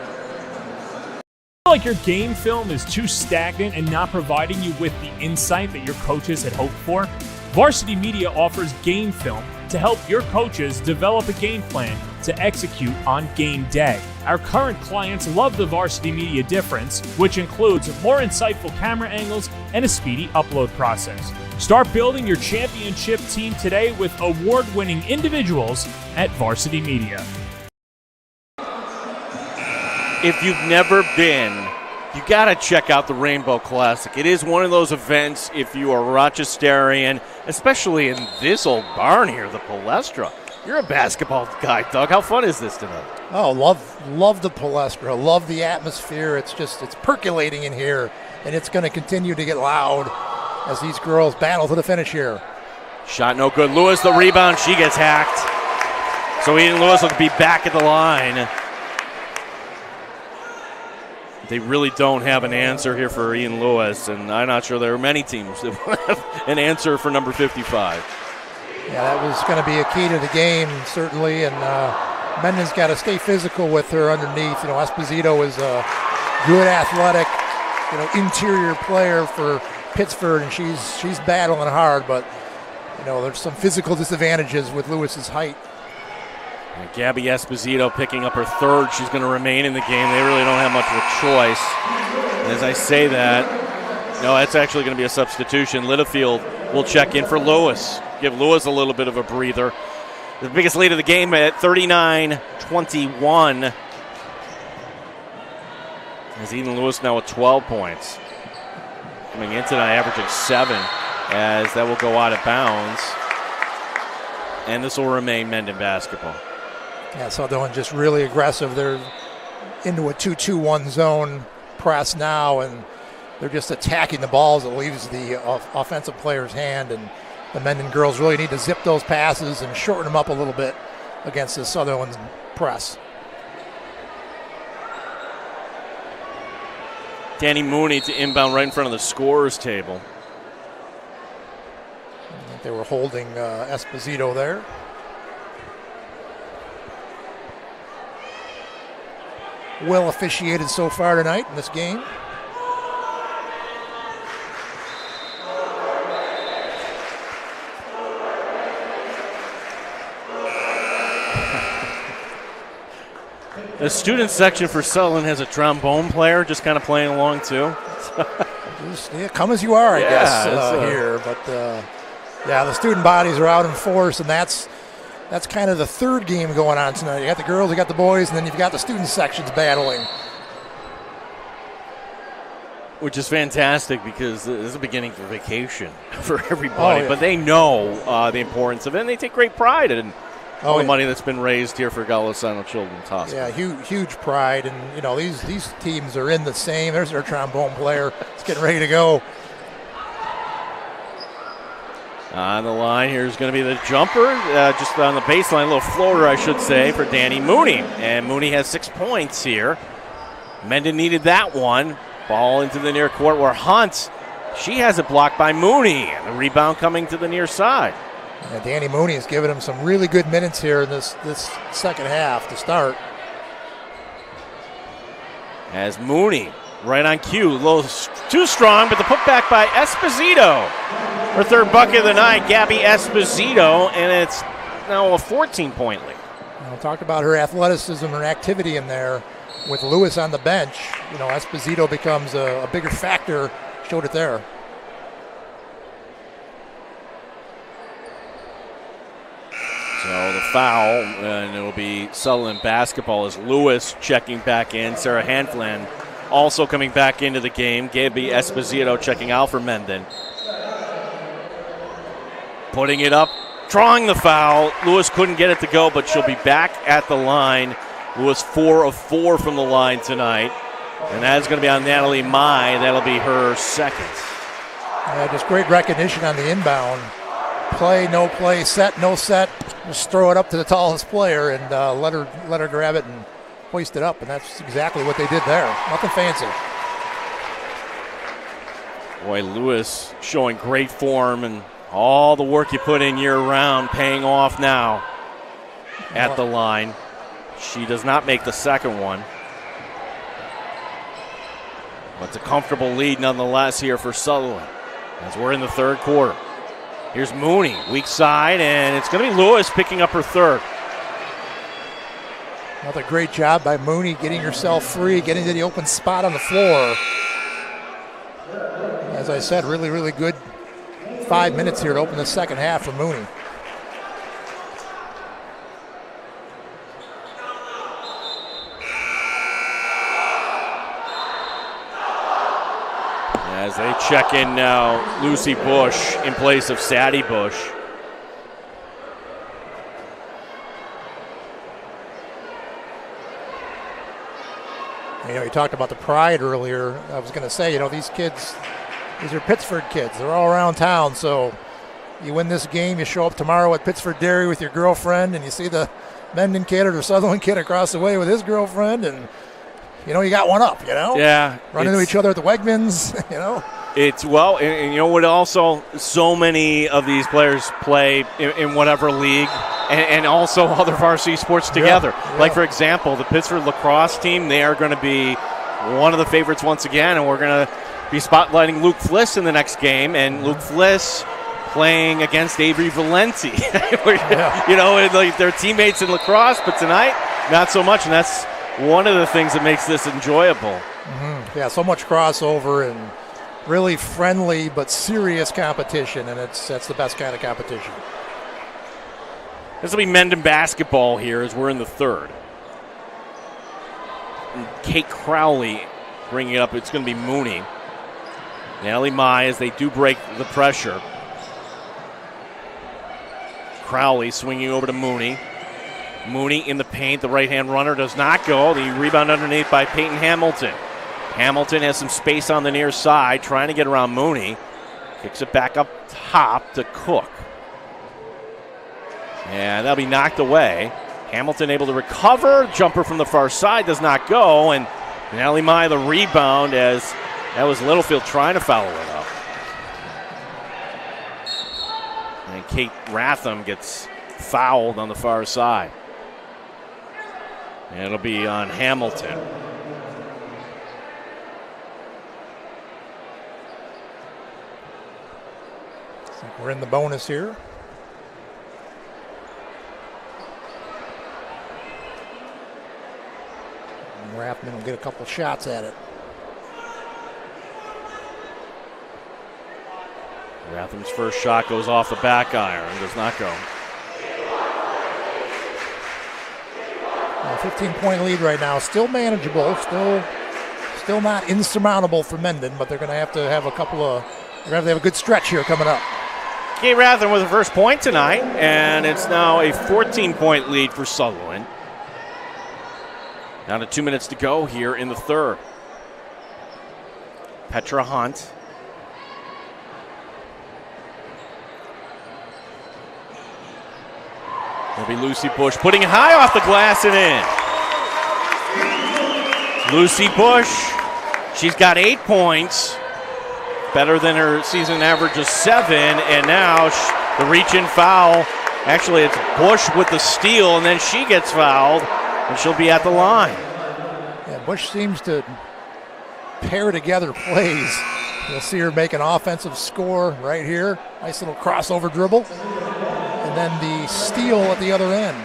Like your game film is too stagnant and not providing you with the insight that your coaches had hoped for? Varsity Media offers game film to help your coaches develop a game plan to execute on game day. Our current clients love the Varsity Media difference, which includes more insightful camera angles and a speedy upload process. Start building your championship team today with award-winning individuals at Varsity Media. If you've never been, you got to check out the Rainbow Classic. It is one of those events, if you are Rochesterian, especially in this old barn here, the Palestra. You're a basketball guy, Doug. How fun is this tonight? Oh, love the Palestra. Love the atmosphere. It's percolating in here, and it's going to continue to get loud as these girls battle to the finish here. Shot no good. Lewis, the rebound. She gets hacked. So Eden Lewis will be back at the line. They really don't have an answer here for Eden Lewis, and I'm not sure there are many teams that will have an answer for number 55. Yeah, that was going to be a key to the game, certainly, and Mendon's got to stay physical with her underneath. You know, Esposito is a good athletic, interior player for Pittsford, and she's battling hard, but, there's some physical disadvantages with Lewis's height. And Gabby Esposito picking up her third. She's going to remain in the game. They really don't have much of a choice. And as I say that, that's actually going to be a substitution. Littlefield will check in for Lewis. Give Lewis a little bit of a breather. The biggest lead of the game at 39-21. As Eden Lewis now with 12 points. Coming in tonight averaging 7, as that will go out of bounds. And this will remain Mendon basketball. Yeah, Sutherland just really aggressive. They're into a 2-2-1 zone press now, and they're just attacking the balls. It leaves the offensive player's hand, and the Mendon girls really need to zip those passes and shorten them up a little bit against the Sutherland press. Danny Mooney to inbound right in front of the scorer's table. I think they were holding Esposito there. well officiated so far tonight in this game. The student section for Sutherland has a trombone player just kind of playing along too. Just, come as you are, I guess, here. But the student bodies are out in force, and that's kind of the third game going on tonight. You got the girls, you got the boys, and then you've got the student sections battling. Which is fantastic because this is the beginning of vacation for everybody. But they know the importance of it, and they take great pride in all the money that's been raised here for Golisano Children's Hospital. Yeah, huge pride. And, these teams are in the same. There's their trombone player. It's getting ready to go. On the line here is going to be the jumper, just on the baseline, a little floater, I should say, for Danny Mooney. And Mooney has 6 points here. Mendon needed that one. Ball into the near court where Hunt, she has it blocked by Mooney. And the rebound coming to the near side. Yeah, Danny Mooney has given him some really good minutes here in this second half to start. As Mooney, right on cue, a little too strong, but the putback by Esposito. Her third bucket of the night, Gabby Esposito, and it's now a 14-point lead. Talked about her athleticism, her activity in there. With Lewis on the bench, Esposito becomes a bigger factor. Showed it there. So the foul, and it'll be Sutherland basketball as Lewis checking back in. Sarah Hanfland also coming back into the game. Gabby Esposito checking out for Mendon. Putting it up, drawing the foul. Lewis couldn't get it to go, but she'll be back at the line. Lewis 4 of 4 from the line tonight. And that's going to be on Natalie Mai. That'll be her second. Yeah, just great recognition on the inbound. Play, no play, set, no set. Just throw it up to the tallest player and let her grab it and hoist it up. And that's exactly what they did there. Nothing fancy. Boy, Lewis showing great form and all the work you put in year-round paying off now at the line. She does not make the second one. But it's a comfortable lead nonetheless here for Sutherland as we're in the third quarter. Here's Mooney, weak side, and it's going to be Lewis picking up her third. Another great job by Mooney getting herself free, getting to the open spot on the floor. As I said, really, really good 5 minutes here to open the second half for Mooney. As they check in now, Lucy Bush in place of Sadie Bush. You talked about the pride earlier. I was going to say, these kids, these are Pittsford kids. They're all around town. So you win this game, you show up tomorrow at Pittsford Dairy with your girlfriend, and you see the Mendon kid or the Sutherland kid across the way with his girlfriend, and you got one up, Yeah. Run into each other at the Wegmans, It's, well, and you know what also, so many of these players play in whatever league and also other varsity sports together. Yeah. Like, for example, the Pittsford lacrosse team, they are going to be one of the favorites once again, and we're going to be spotlighting Luke Fliss in the next game, and Luke Fliss playing against Avery Valenti. Like they're teammates in lacrosse, but tonight, not so much, and that's one of the things that makes this enjoyable. Mm-hmm. Yeah, so much crossover and really friendly but serious competition, and that's the best kind of competition. This will be Mendon basketball here as we're in the third. And Kate Crowley bringing it up. It's going to be Mooney. Natalie Mai as they do break the pressure. Crowley swinging over to Mooney. Mooney in the paint. The right-hand runner does not go. The rebound underneath by Peyton Hamilton. Hamilton has some space on the near side, trying to get around Mooney. Kicks it back up top to Cook. And that'll be knocked away. Hamilton able to recover. Jumper from the far side does not go. And Natalie Mai the rebound as that was Littlefield trying to foul it up. And Kate Ratham gets fouled on the far side. And it'll be on Hamilton. We're in the bonus here. And Rathman will get a couple shots at it. Rathman's first shot goes off the back iron. Does not go. A 15-point lead right now. Still manageable. Still not insurmountable for Mendon, but they're going to have a couple of. They're going to have a good stretch here coming up. Kate Rathman with the first point tonight, and it's now a 14-point lead for Sutherland. Down to 2 minutes to go here in the third. Petra Hunt. It'll be Lucy Bush putting it high off the glass and in. Lucy Bush, she's got 8 points, better than her season average of 7, and now the reach-in foul. Actually, it's Bush with the steal, and then she gets fouled, and she'll be at the line. Yeah, Bush seems to pair together plays. You'll see her make an offensive score right here. Nice little crossover dribble. And then the steal at the other end.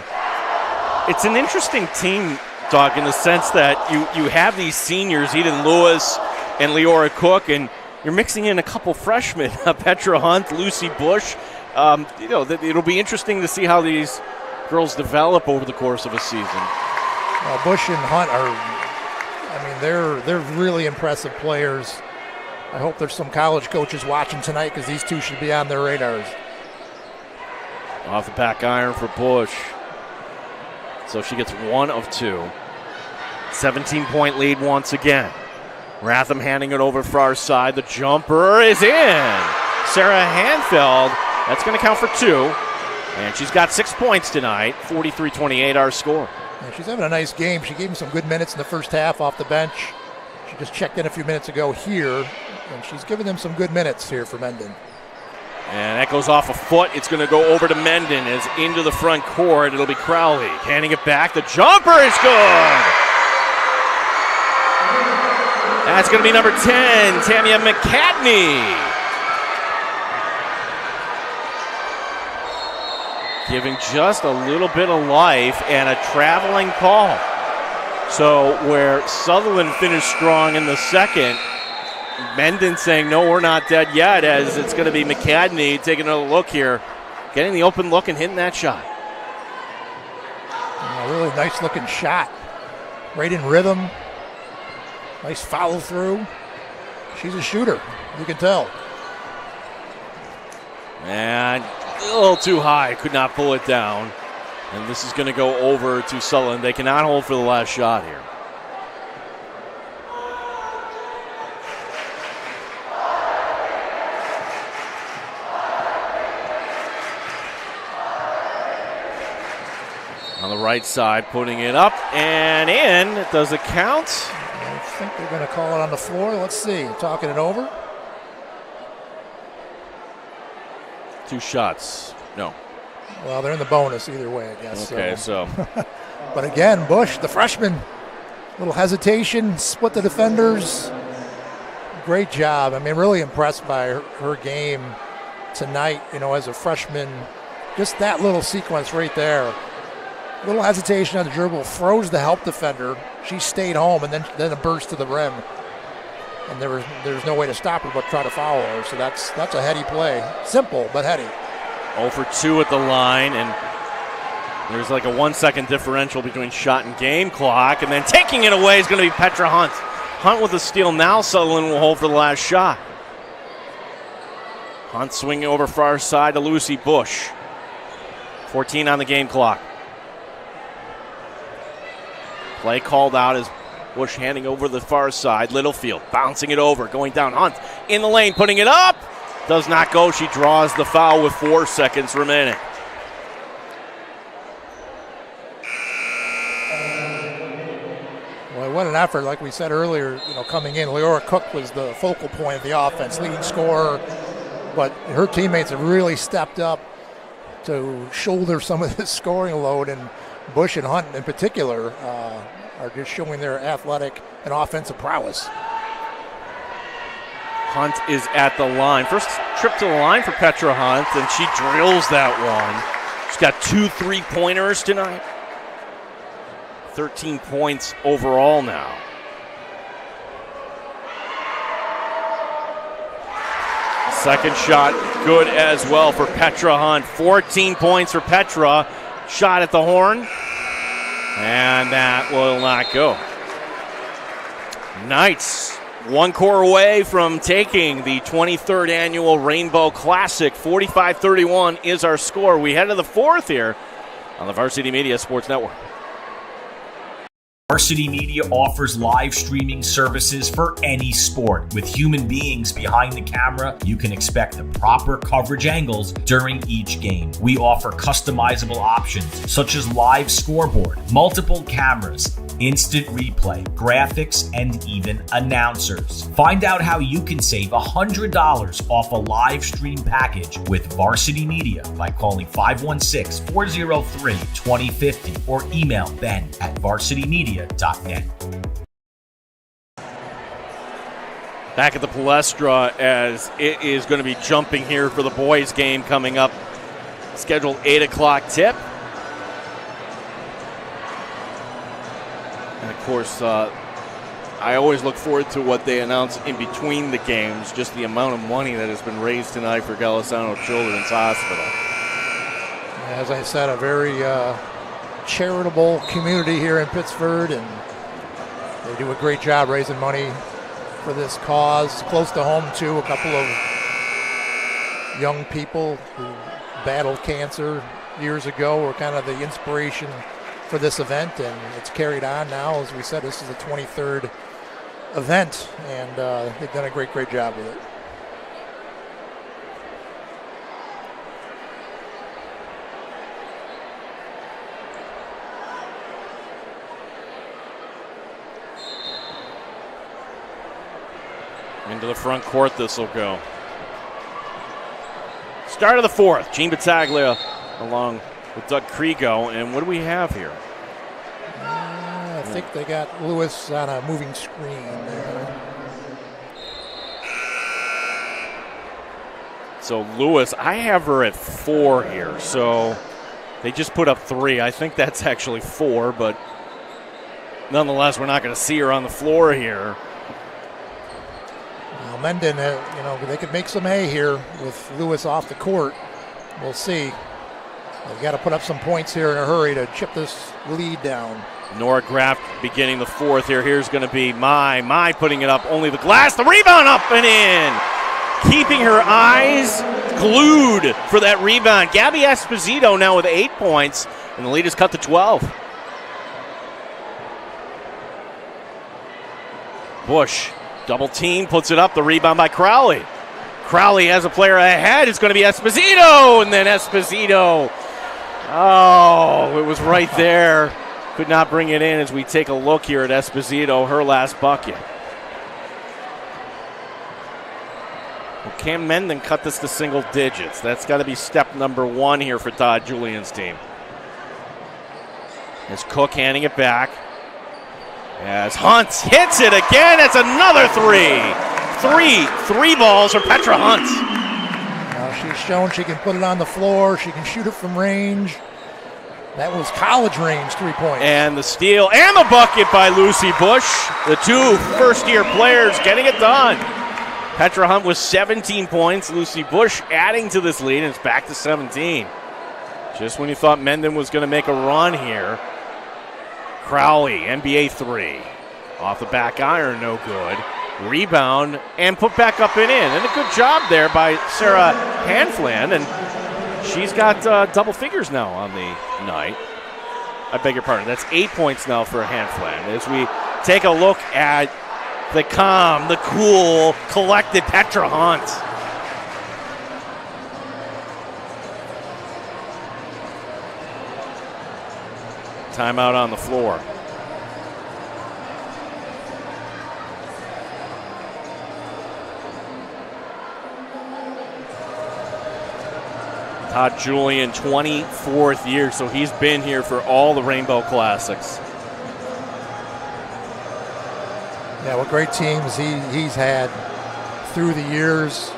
It's an interesting team, Doug, in the sense that you have these seniors, Eden Lewis and Leora Cook, and you're mixing in a couple freshmen, Petra Hunt, Lucy Bush. It'll be interesting to see how these girls develop over the course of a season. Bush and Hunt they're really impressive players. I hope there's some college coaches watching tonight because these two should be on their radars. Off the back iron for Bush. So she gets 1 of 2. 17-point lead once again. Ratham handing it over far side. The jumper is in. Sarah Hanfeld, that's going to count for 2. And she's got 6 points tonight. 43-28 our score. Yeah, she's having a nice game. She gave him some good minutes in the first half off the bench. She just checked in a few minutes ago here, and she's giving them some good minutes here for Mendon. And that goes off a foot. It's going to go over to Mendon as into the front court. It'll be Crowley handing it back. The jumper is good. That's going to be number 10, Tamia McCadney. Giving just a little bit of life and a traveling call. So where Sutherland finished strong in the second, Mendon saying, no, we're not dead yet, as it's going to be McCadney taking another look here, getting the open look and hitting that shot. A really nice-looking shot. Right in rhythm. Nice follow-through. She's a shooter, you can tell. And a little too high, could not pull it down. And this is going to go over to Sutherland. They cannot hold for the last shot here. On the right side, putting it up and in. Does it count? I think they're going to call it on the floor. Let's see. Talking it over. 2 shots. No. Well, they're in the bonus either way, I guess. Okay, so. But again, Bush, the freshman, little hesitation, split the defenders. Great job. I mean, really impressed by her game tonight, as a freshman. Just that little sequence right there. Little hesitation on the dribble, froze the help defender. She stayed home, and then a burst to the rim. And there's no way to stop her but try to foul her. So that's a heady play. Simple, but heady. 0 for 2 at the line, and there's like a 1 second differential between shot and game clock. And then taking it away is going to be Petra Hunt. Hunt with a steal now. Sutherland will hold for the last shot. Hunt swinging over far side to Lucy Bush. 14 on the game clock. Play called out as Bush handing over the far side. Littlefield bouncing it over, going down. Hunt in the lane, putting it up. Does not go. She draws the foul with 4 seconds remaining. Well, what an effort, like we said earlier, coming in. Leora Cook was the focal point of the offense, leading scorer. But her teammates have really stepped up to shoulder some of this scoring load, and Bush and Hunt in particular are just showing their athletic and offensive prowess. Hunt is at the line. First trip to the line for Petra Hunt, and she drills that one. She's got 2 3-pointers tonight. 13 points overall now. Second shot good as well for Petra Hunt. 14 points for Petra. Shot at the horn, and that will not go. Knights, one core away from taking the 23rd annual Rainbow Classic. 45-31 is our score. We head to the fourth here on the Varsity Media Sports Network. Varsity Media offers live streaming services for any sport. With human beings behind the camera, you can expect the proper coverage angles during each game. We offer customizable options such as live scoreboard, multiple cameras, instant replay, graphics, and even announcers. Find out how you can save $100 off a live stream package with Varsity Media by calling 516-403-2050 or email ben@varsitymedia.net. Back at the Palestra as it is going to be jumping here for the boys game coming up. Scheduled 8 o'clock tip. And of course, I always look forward to what they announce in between the games, just the amount of money that has been raised tonight for Golisano Children's Hospital. As I said, a very charitable community here in Pittsford, and they do a great job raising money for this cause. Close to home, too, a couple of young people who battled cancer years ago were kind of the inspiration for this event, and it's carried on now. As we said, this is the 23rd event, and they've done a great job with it. Into the front court this will go. Start of the fourth. Gene Battaglia along with Doug Kriego. And what do we have here? I think they got Lewis on a moving screen there. So Lewis, I have her at 4 here. So they just put up 3. I think that's actually 4, but nonetheless, we're not going to see her on the floor here. Well, Mendon, they could make some hay here with Lewis off the court. We'll see. They've got to put up some points here in a hurry to chip this lead down. Nora Graff beginning the fourth here. Here's going to be Mai putting it up. Only the glass. The rebound up and in. Keeping her eyes glued for that rebound. Gabby Esposito now with 8 points, and the lead is cut to 12. Bush, double team, puts it up. The rebound by Crowley. Crowley has a player ahead. It's going to be Esposito, and then Esposito. Oh, it was right there. Could not bring it in as we take a look here at Esposito, her last bucket. Well, can Mendon cut this to single digits? That's got to be step number 1 here for Todd Julian's team. As Cook handing it back. As Hunt hits it again, it's another 3. Three balls for Petra Hunt. She's shown she can put it on the floor. She can shoot it from range. That was college range 3 points. And the steal and the bucket by Lucy Bush. The 2 first-year players getting it done. Petra Hunt with 17 points. Lucy Bush adding to this lead, and it's back to 17. Just when you thought Mendon was going to make a run here. Crowley, NBA 3. Off the back iron, no good. Rebound and put back up and in. And a good job there by Sarah Hanfland. And she's got double figures now on the night. I beg your pardon. That's 8 points now for Hanfland. As we take a look at the calm, the cool, collected Petra Hunt. Timeout on the floor. Todd Julian, 24th year, so he's been here for all the Rainbow Classics. Yeah, what great teams he's had through the years.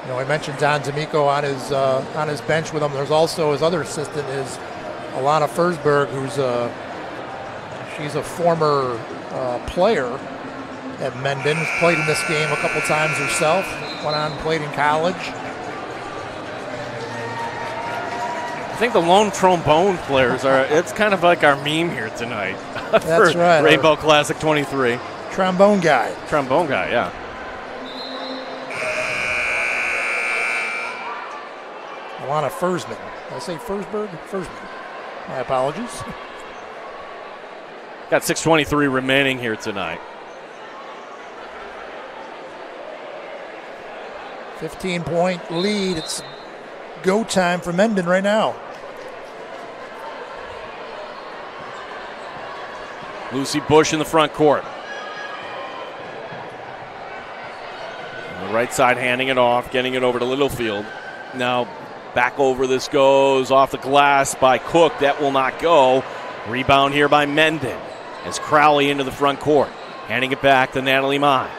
You know, I mentioned Don D'Amico on his bench with him. There's also his other assistant is Alana Forsberg, she's a former player at Mendon. Has played in this game a couple times herself. Went on and played in college. I think the lone trombone players it's kind of like our meme here tonight. That's right. Rainbow Classic 23. Trombone guy. Trombone guy, yeah. Alana Forsman. Did I say Forsberg? Forsman. My apologies. Got 6:23 remaining here tonight. 15-point lead. It's go time for Mendon right now. Lucy Bush in the front court. On the right side, handing it off, getting it over to Littlefield. Now back over this goes off the glass by Cook. That will not go. Rebound here by Mendon as Crowley into the front court. Handing it back to Natalie Mai.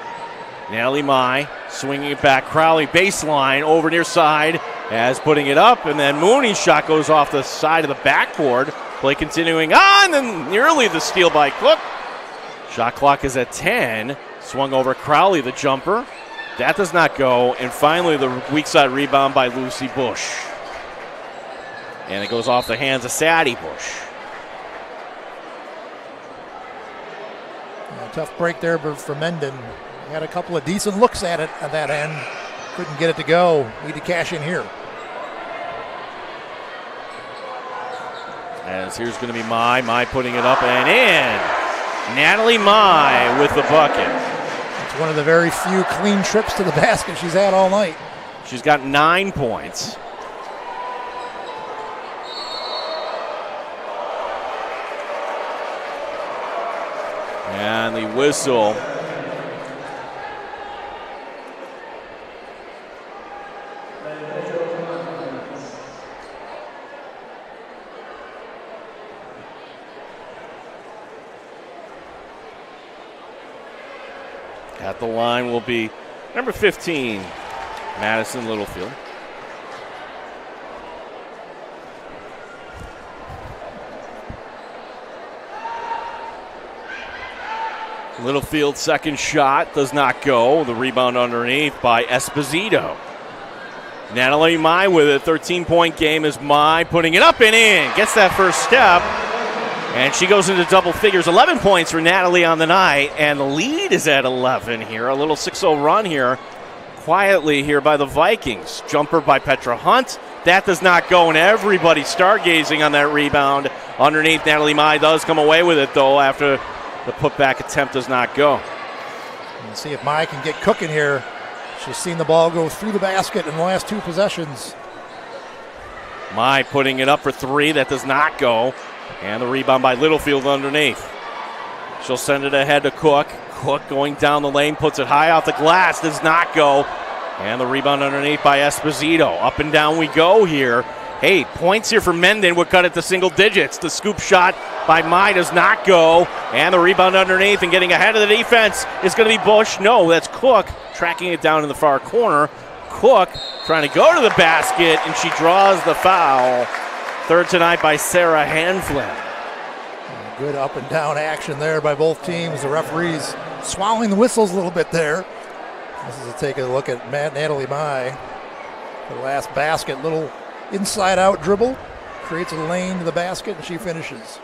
Natalie Mai swinging it back. Crowley baseline over near side as putting it up. And then Mooney's shot goes off the side of the backboard. Play continuing on, and nearly the steal by Cook. Shot clock is at 10. Swung over Crowley, the jumper. That does not go. And finally, the weak side rebound by Lucy Bush. And it goes off the hands of Sadie Bush. Yeah, tough break there for Mendon. Had a couple of decent looks at it at that end. Couldn't get it to go. Need to cash in here. As here's going to be Mai putting it up and in. Natalie Mai with the bucket. It's one of the very few clean trips to the basket she's had all night. She's got 9 points. And the whistle. At the line will be number 15, Madison Littlefield. Littlefield's second shot does not go. The rebound underneath by Esposito. Natalie Mai with a 13-point game as Mai putting it up and in. Gets that first step. And she goes into double figures. 11 points for Natalie on the night. And the lead is at 11 here. A little 6-0 run here. Quietly here by the Vikings. Jumper by Petra Hunt. That does not go, and everybody stargazing on that rebound. Underneath, Natalie Mai does come away with it, though, after the putback attempt does not go. Let's see if Mai can get cooking here. She's seen the ball go through the basket in the last 2 possessions. Mai putting it up for 3. That does not go. And the rebound by Littlefield underneath. She'll send it ahead to Cook. Cook going down the lane, puts it high off the glass, does not go. And the rebound underneath by Esposito. Up and down we go here. Hey, points here for Mendon would cut it to single digits. The scoop shot by Mai does not go. And the rebound underneath and getting ahead of the defense is going to be Bush. No, that's Cook tracking it down in the far corner. Cook trying to go to the basket, and she draws the foul. Third tonight by Sarah Hanflin. Good up and down action there by both teams. The referees swallowing the whistles a little bit there. This is a take a look at Natalie Mai. The last basket, little inside out dribble, creates a lane to the basket, and she finishes.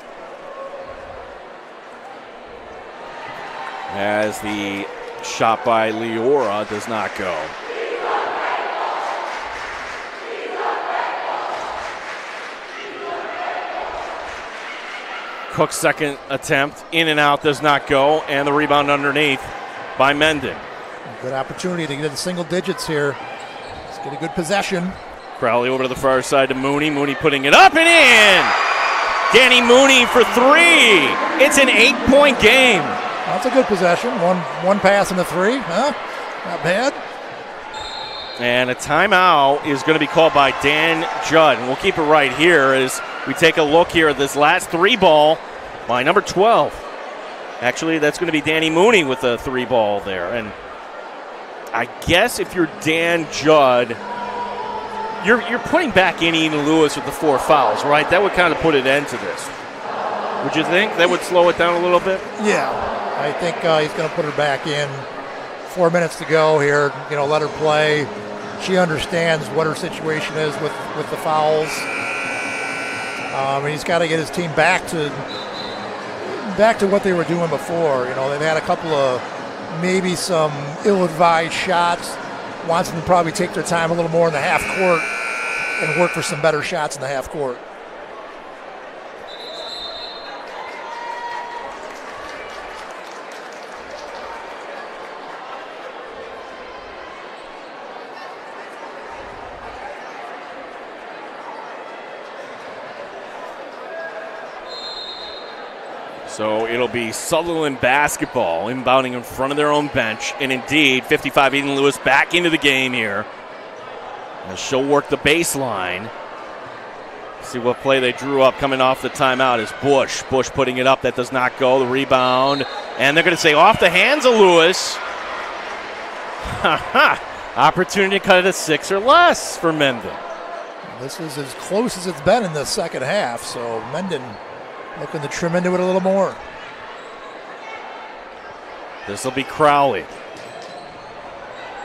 As the shot by Leora does not go. Cook's second attempt, in and out, does not go, and the rebound underneath by Mendon. Good opportunity to get into single digits here. Let's get a good possession. Crowley over to the far side to Mooney. Mooney putting it up and in! Danny Mooney for 3. It's an 8-point game. That's a good possession. One pass and a 3, huh? Not bad. And a timeout is going to be called by Dan Judd. And we'll keep it right here as we take a look here at this last 3 ball by number 12. Actually, that's going to be Danny Mooney with the 3 ball there. And I guess if you're Dan Judd, you're putting back in Eden Lewis with the 4 fouls, right? That would kind of put an end to this. Would you think that would slow it down a little bit? Yeah, I think he's going to put her back in. 4 minutes to go here. Let her play. She understands what her situation is with the fouls. He's got to get his team back to what they were doing before. They've had a couple of maybe some ill-advised shots. Wants them to probably take their time a little more in the half court and work for some better shots in the half court. So it'll be Sutherland basketball inbounding in front of their own bench. And indeed, 55 Eden Lewis back into the game here. And she'll work the baseline. See what play they drew up coming off the timeout is Bush. Bush putting it up. That does not go. The rebound. And they're going to say off the hands of Lewis. Opportunity to cut it to 6 or less for Mendon. This is as close as it's been in the second half. So Mendon looking to trim into it a little more. This will be Crowley.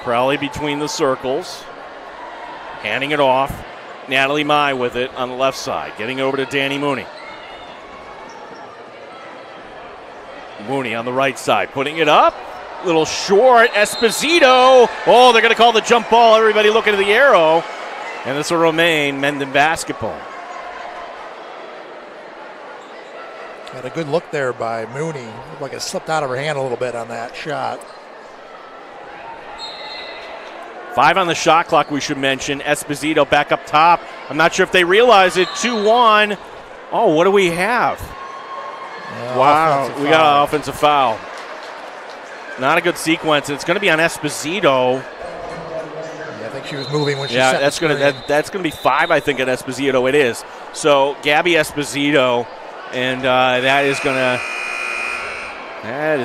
Crowley between the circles. Handing it off. Natalie Mai with it on the left side. Getting over to Danny Mooney. Mooney on the right side. Putting it up. Little short. Esposito. Oh, they're going to call the jump ball. Everybody looking at the arrow. And this will remain Mendon basketball. Had a good look there by Mooney. Looked like it slipped out of her hand a little bit on that shot. 5 on the shot clock, we should mention. Esposito back up top. I'm not sure if they realize it. 2-1. Oh, what do we have? Wow, we got an offensive foul. Not a good sequence. It's going to be on Esposito. Yeah, I think she was moving when she set that's going to be 5, I think, at Esposito. It is. So Gabby Esposito. And that is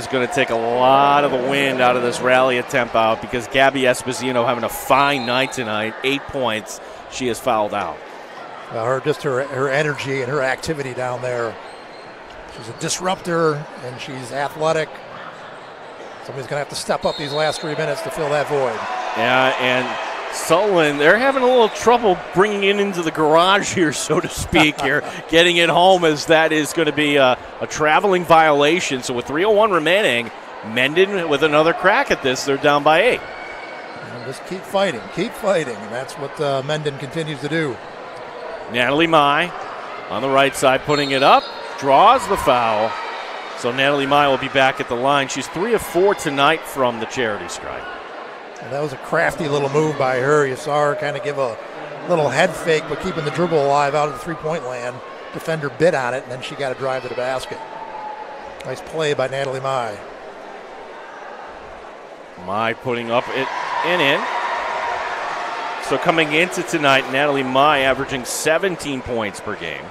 going to take a lot of the wind out of this rally attempt out because Gabby Esposito having a fine night tonight. 8 points. She is fouled out. Well, her energy and her activity down there. She's a disruptor and she's athletic. Somebody's going to have to step up these last 3 minutes to fill that void. Yeah, and Sutherland, they're having a little trouble bringing it into the garage here, so to speak, here, getting it home as that is going to be a traveling violation. So with 3:01 remaining, Mendon with another crack at this. They're down by 8. And just keep fighting. And that's what Mendon continues to do. Natalie Mai on the right side putting it up, draws the foul. So Natalie Mai will be back at the line. She's 3 of 4 tonight from the charity stripe. And that was a crafty little move by her. You saw her kind of give a little head fake, but keeping the dribble alive out of the three-point land. Defender bit on it, and then she got to drive to the basket. Nice play by Natalie Mai. Mai putting up it and in. So coming into tonight, Natalie Mai averaging 17 points per game.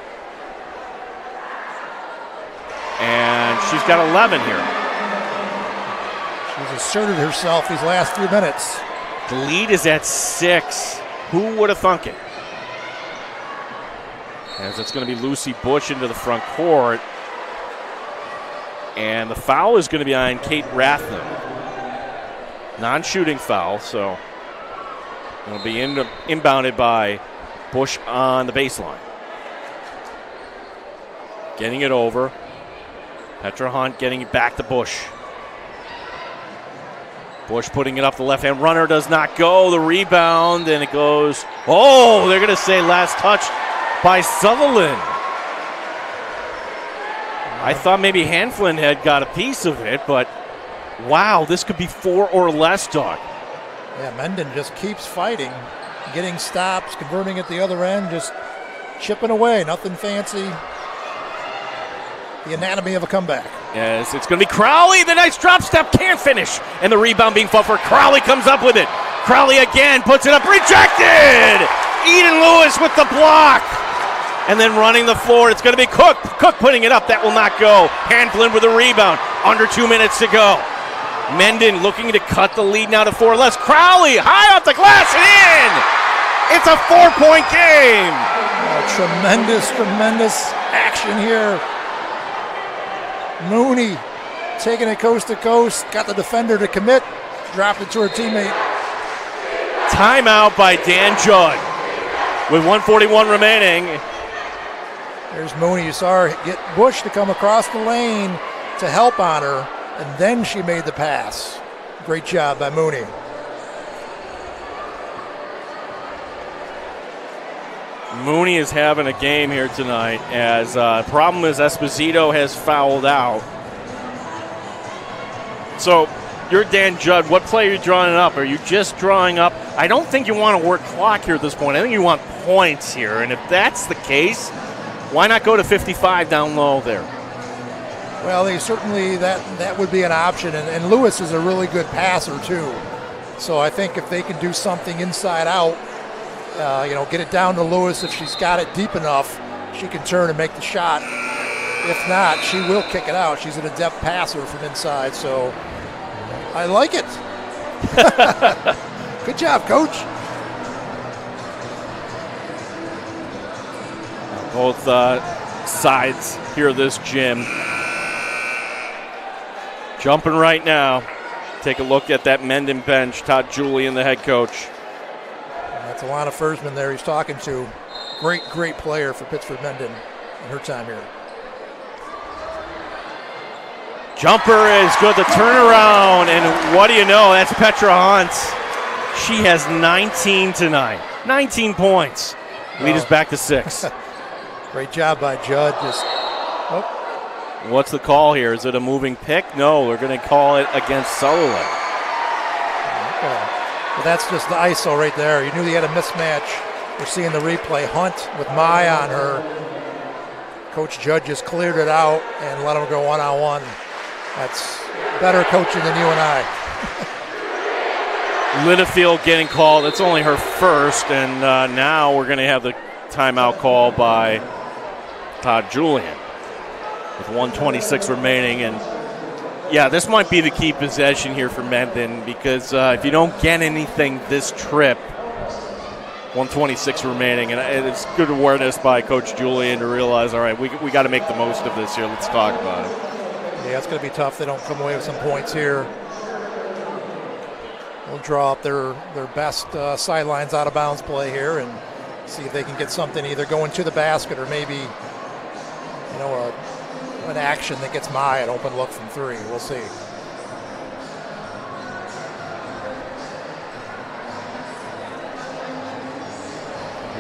And she's got 11 here. She's asserted herself these last few minutes. The lead is at 6. Who would have thunk it? As it's going to be Lucy Bush into the front court. And the foul is going to be on Kate Rathman. Non-shooting foul, so it'll be inbounded by Bush on the baseline. Getting it over. Petra Hunt getting it back to Bush. Bush putting it up the left-hand runner, does not go. The rebound, and it goes. Oh, they're going to say last touch by Sutherland. I thought maybe Hanflin had got a piece of it, but wow, this could be 4 or less, Doug. Yeah, Mendon just keeps fighting, getting stops, converting at the other end, just chipping away, nothing fancy. The anatomy of a comeback. Yes, it's going to be Crowley. The nice drop step, can't finish. And the rebound being fought for. Crowley comes up with it. Crowley again puts it up, rejected. Eden Lewis with the block. And then running the floor, it's going to be Cook. Cook putting it up, that will not go. Hanflin with a rebound. Under 2 minutes to go. Mendon looking to cut the lead now to 4 less. Crowley high off the glass and in! It's a 4-point game! Tremendous action here. Mooney taking it coast to coast, got the defender to commit, dropped it to her teammate. Timeout by Dan Judd with 1:41 remaining. There's Mooney. You saw her get Bush to come across the lane to help on her, and then she made the pass. Great job by Mooney. Mooney is having a game here tonight, as problem is Esposito has fouled out. So you're Dan Judd. What play are you drawing up? Are you just drawing up? I don't think you want to work clock here at this point. I think you want points here, and if that's the case, why not go to 55 down low there? Well, they certainly that would be an option, and Lewis is a really good passer too. So I think if they can do something inside out, get it down to Lewis. If she's got it deep enough, she can turn and make the shot. If not, she will kick it out. She's an adept passer from inside, so I like it. Good job, Coach. Both sides here of this gym jumping right now. Take a look at that Mendon bench. Todd Julian, the head coach. That's Alana Fersman there he's talking to. Great player for Pittsford Mendon in her time here. Jumper is good. The turnaround, and what do you know? That's Petra Hunt. She has 19 tonight. 19 points. Lead us back to 6. Great job by Judd. What's the call here? Is it a moving pick? No, we're going to call it against Sutherland. Okay. Well, that's just the ISO right there. You knew he had a mismatch. We're seeing the replay. Hunt with Mai on her. Coach Judd just cleared it out and let him go one-on-one. That's better coaching than you and I. Littlefield getting called. It's only her first, and now we're going to have the timeout call by Todd Julian with 1:26 remaining. And yeah, this might be the key possession here for Mendon, because if you don't get anything this trip, 1:26 remaining, and it's good awareness by Coach Julian to realize, all right, we got to make the most of this here. Let's talk about it. Yeah, it's going to be tough. They don't come away with some points here. They'll draw up their best sidelines out of bounds play here and see if they can get something either going to the basket or maybe, an action that gets Mai an open look from 3. We'll see.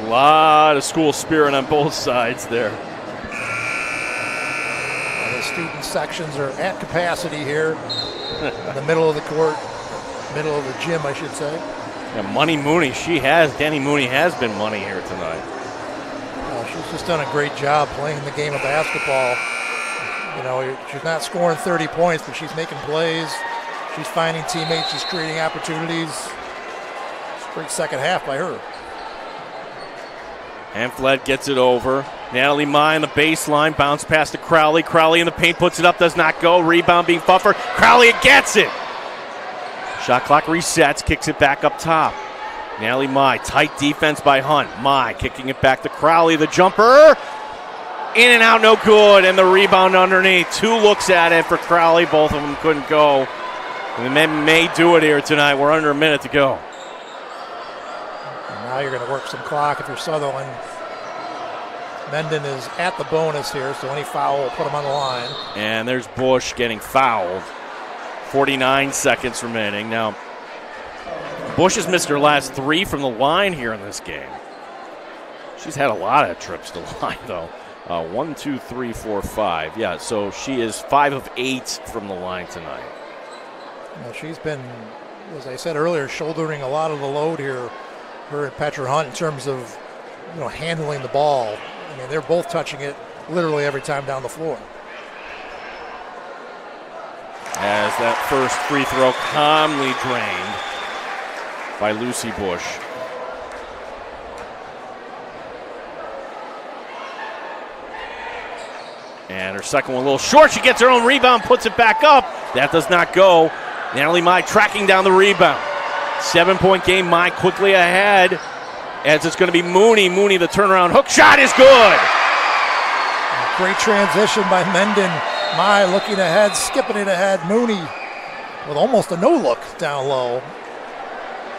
A lot of school spirit on both sides there. The student sections are at capacity here in the middle of the court, middle of the gym, I should say. Yeah, Money Mooney, Danny Mooney has been money here tonight. She's just done a great job playing the game of basketball. She's not scoring 30 points, but she's making plays. She's finding teammates. She's creating opportunities. It's a great second half by her. Hamflett gets it over. Natalie Mai on the baseline. Bounce pass to Crowley. Crowley in the paint, puts it up, does not go. Rebound being fought for. Crowley gets it. Shot clock resets, kicks it back up top. Natalie Mai, tight defense by Hunt. Mai kicking it back to Crowley. The jumper. In and out, no good. And the rebound underneath. 2 looks at it for Crowley. Both of them couldn't go. And the men may do it here tonight. We're under a minute to go. And now you're going to work some clock if you're Sutherland. Mendon is at the bonus here, so any foul will put him on the line. And there's Bush getting fouled. 49 seconds remaining. Now, Bush has missed her last 3 from the line here in this game. She's had a lot of trips to the line, though. 1, 2, 3, 4, 5. Yeah, so she is 5 of 8 from the line tonight. Well, she's been, as I said earlier, shouldering a lot of the load here, her and Petra Hunt, in terms of handling the ball. I mean, they're both touching it literally every time down the floor. As that first free throw calmly drained by Lucy Bush. And her second one a little short. She gets her own rebound, puts it back up. That does not go. Natalie Mai tracking down the rebound. 7-point game, Mai quickly ahead as it's going to be Mooney. Mooney, the turnaround hook shot is good. Great transition by Mendon. Mai looking ahead, skipping it ahead. Mooney with almost a no-look down low.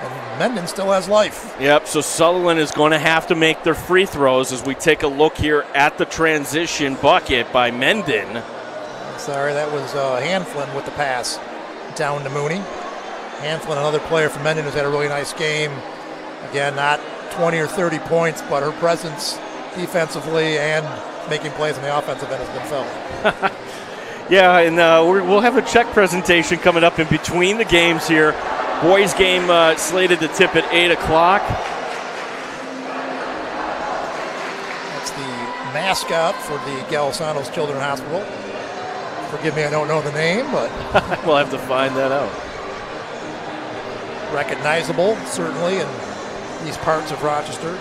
And Mendon still has life. Yep, so Sutherland is going to have to make their free throws as we take a look here at the transition bucket by Mendon. Sorry, that was Hanflin with the pass down to Mooney. Hanflin, another player from Mendon, who's had a really nice game. Again, not 20 or 30 points, but her presence defensively and making plays on the offensive end has been felt. Yeah, and we'll have a check presentation coming up in between the games here. Boys game slated to tip at 8 o'clock. That's the mascot for the Galisanos Children's Hospital. Forgive me, I don't know the name, but we'll have to find that out. Recognizable, certainly, in these parts of Rochester.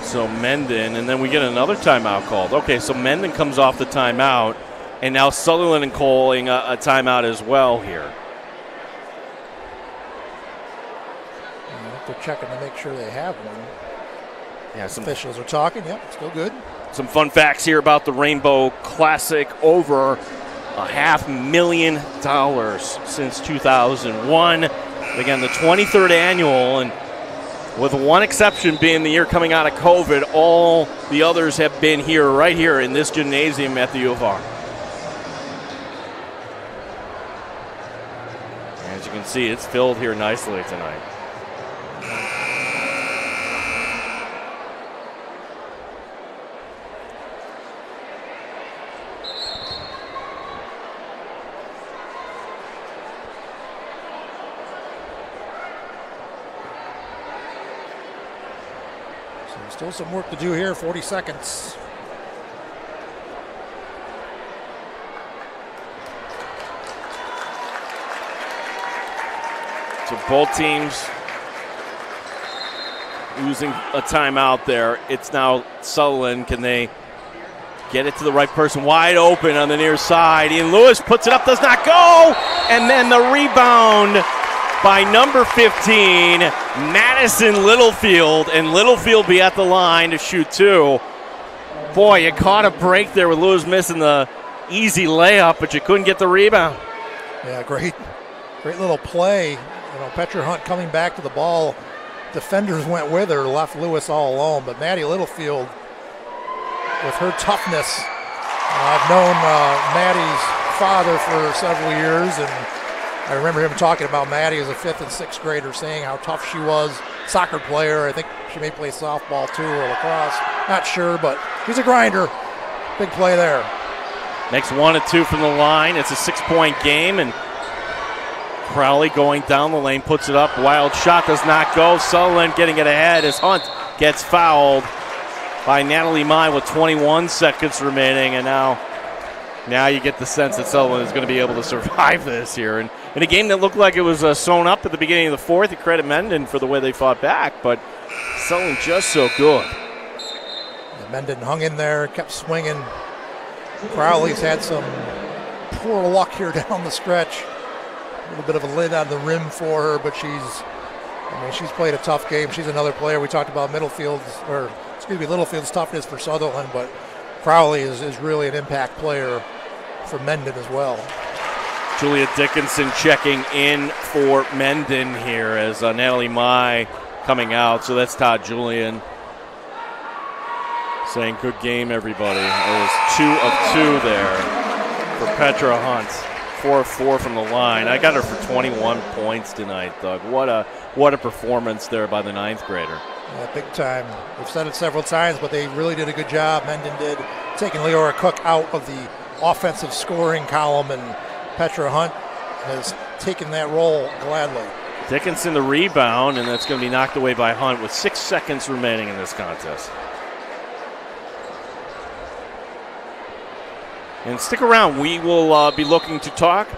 So Mendon, and then we get another timeout called. Okay, so Mendon comes off the timeout, and now Sutherland and calling a timeout as well here. They're checking to make sure they have one. Yeah, some officials are talking. Yep, still good. Some fun facts here about the Rainbow Classic. Over $500,000 since 2001. Again, the 23rd annual, and with one exception being the year coming out of COVID, all the others have been here, right here in this gymnasium at the U of R. As you can see, it's filled here nicely tonight. Still some work to do here, 40 seconds. So both teams using a timeout there. It's now Sutherland. Can they get it to the right person? Wide open on the near side. Ian Lewis puts it up, does not go. And then the rebound by number 15, Madison Littlefield, and Littlefield be at the line to shoot two. Boy, you caught a break there with Lewis missing the easy layup, but you couldn't get the rebound. Yeah, great little play. You know, Petra Hunt coming back to the ball. Defenders went with her, left Lewis all alone. But Maddie Littlefield, with her toughness, I've known Maddie's father for several years, and I remember him talking about Maddie as a 5th and 6th grader, saying how tough she was. Soccer player. I think she may play softball too or lacrosse. Not sure, but she's a grinder. Big play there. Makes 1 of 2 from the line. It's a 6-point game, and Crowley going down the lane, puts it up. Wild shot does not go. Sutherland getting it ahead as Hunt gets fouled by Natalie Mai with 21 seconds remaining, and now you get the sense that Sutherland is going to be able to survive this here. And in a game that looked like it was sewn up at the beginning of the fourth, you credit Mendon for the way they fought back, but Sutherland just so good. Yeah, Mendon hung in there, kept swinging. Crowley's had some poor luck here down the stretch. A little bit of a lid on the rim for her, but she's played a tough game. She's another player. We talked about Littlefield's toughness for Sutherland, but Crowley is really an impact player for Mendon as well. Julia Dickinson checking in for Mendon here as Natalie Mai coming out. So that's Todd Julian saying, good game, everybody. It was 2 of 2 there for Petra Hunt. 4 of 4 from the line. I got her for 21 points tonight, Doug. What a performance there by the 9th grader. Yeah, big time. We've said it several times, but they really did a good job. Mendon did, taking Leora Cook out of the offensive scoring column, and Petra Hunt has taken that role gladly. Dickinson the rebound, and that's going to be knocked away by Hunt with 6 seconds remaining in this contest. And stick around. We will be looking to talk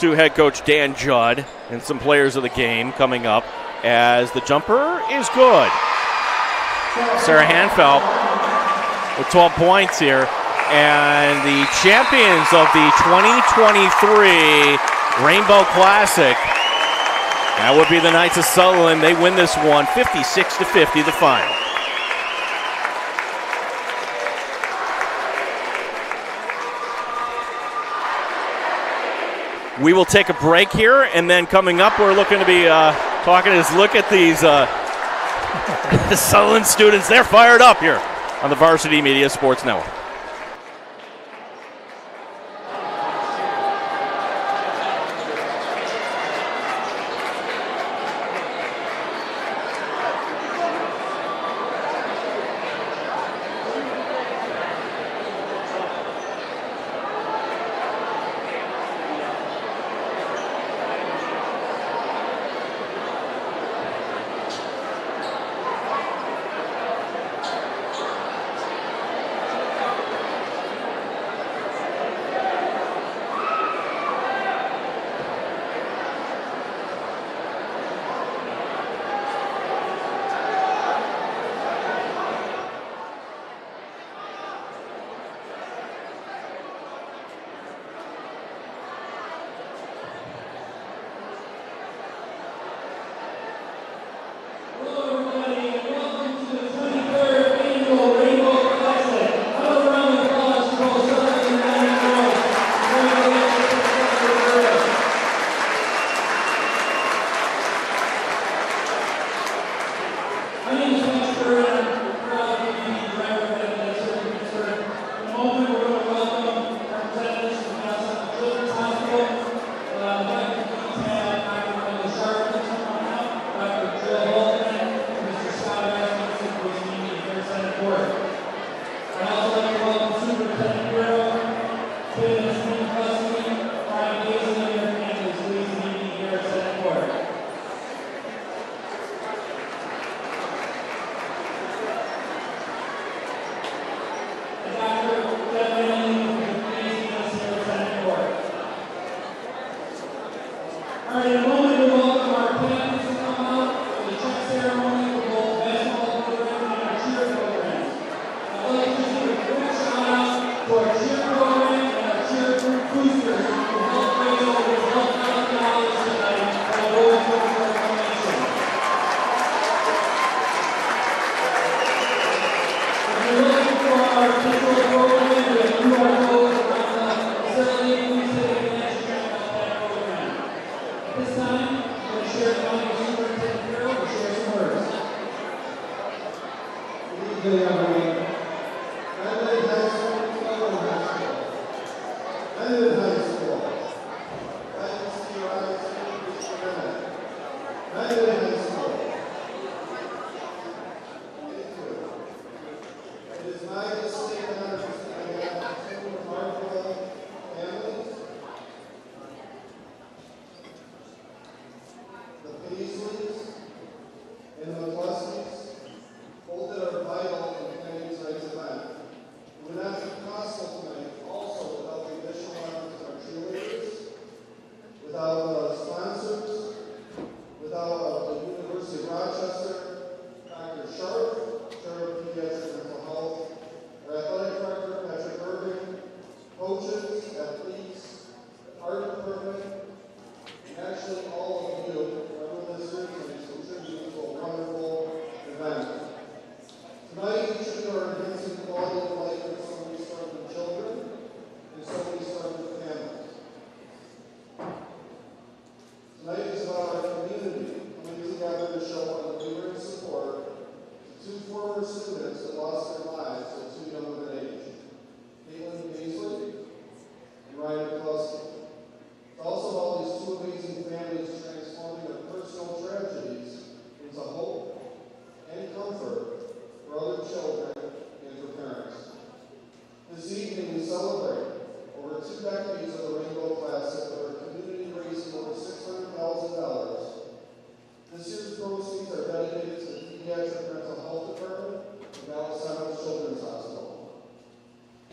to head coach Dan Judd and some players of the game coming up as the jumper is good. Sarah Hanfeld with 12 points here. And the champions of the 2023 Rainbow Classic, that would be the Knights of Sutherland. They win this one 56-50, the final. We will take a break here, and then coming up, we're looking to be talking is look at these the Sutherland students. They're fired up here on the Varsity Media Sports Network.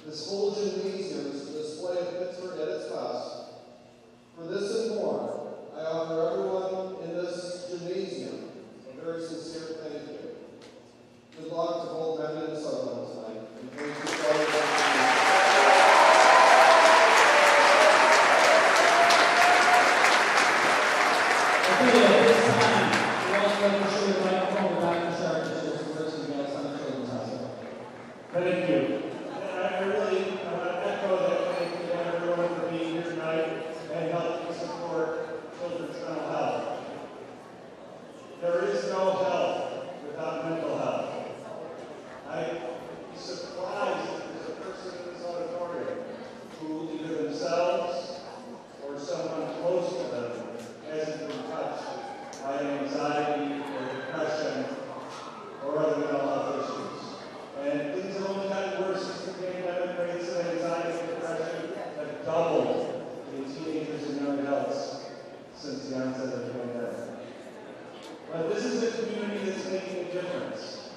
This whole gymnasium is a display of Pittsburgh at its best. For this Thank you. I really echo that thank you to everyone for being here tonight and helping support children's mental health. There is no health without mental health. I'd be surprised if there's a person in this auditorium who either themselves or someone close to them hasn't been touched by anxiety or depression or other mental health issues. And things have only gotten worse since the pandemic. Rates of anxiety and depression have doubled in teenagers and young adults since the onset of the pandemic. But this is a community that's making a difference.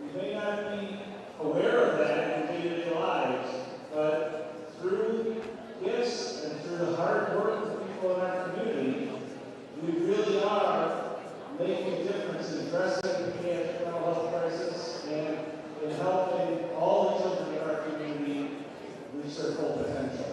We may not be aware of that in day-to-day lives, but through gifts and through the hard work of people in our community, we really are making a difference in addressing the pediatric mental health crisis and in helping all the children in our community reach their full potential.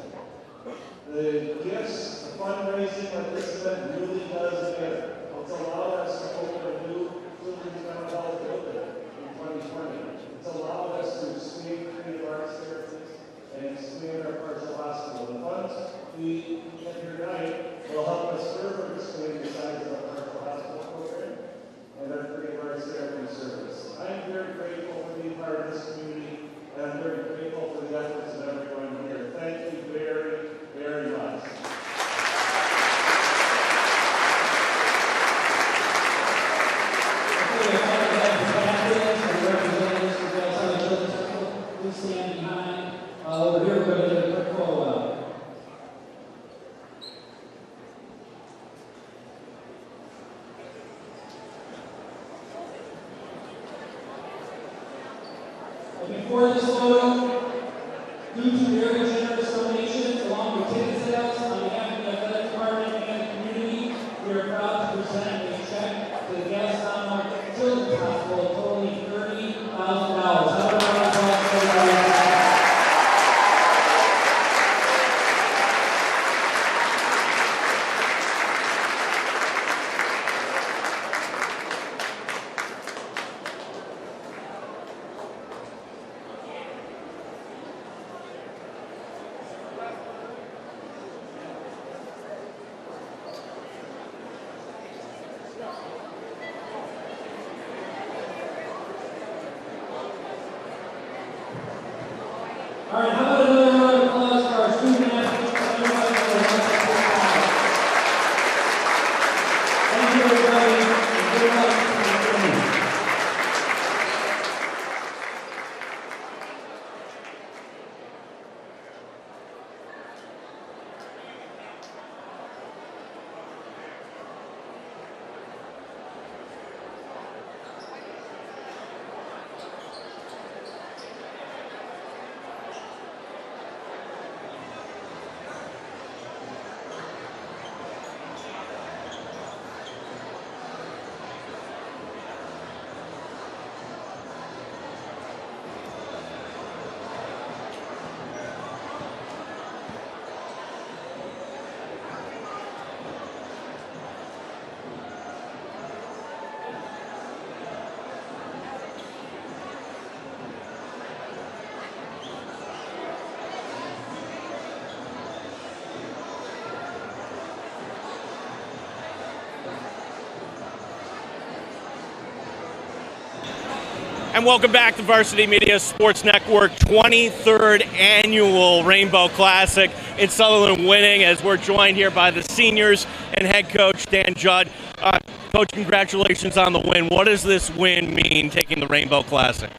The gifts, the fundraising like this event really does give. It's allowed us to open a new children's mental health building in 2020. It's allowed us to expand creative arts therapies and expand our partial hospital. The funds we get here tonight will help us further expand the size of our partial hospital program and our creative arts therapy service. I am very grateful for being part of this community, and I'm very grateful for the efforts of everyone here. Thank you very, very much. Please stand behind. Over here, we're going to do a quick photo out. Before this photo, due to very generous donations along with ticket sales on behalf of the athletic department and the community, we are proud to present a check to the Galveston Children's Hospital totaling $30,000. How about a round of applause for everybody? All right, how about another round of applause for our student athletes? Thank you, everybody. And good luck to the community. And welcome back to Varsity Media Sports Network 23rd Annual Rainbow Classic. It's Sutherland winning as we're joined here by the seniors and head coach Dan Judd. Coach, congratulations on the win. What does this win mean, taking the Rainbow Classic?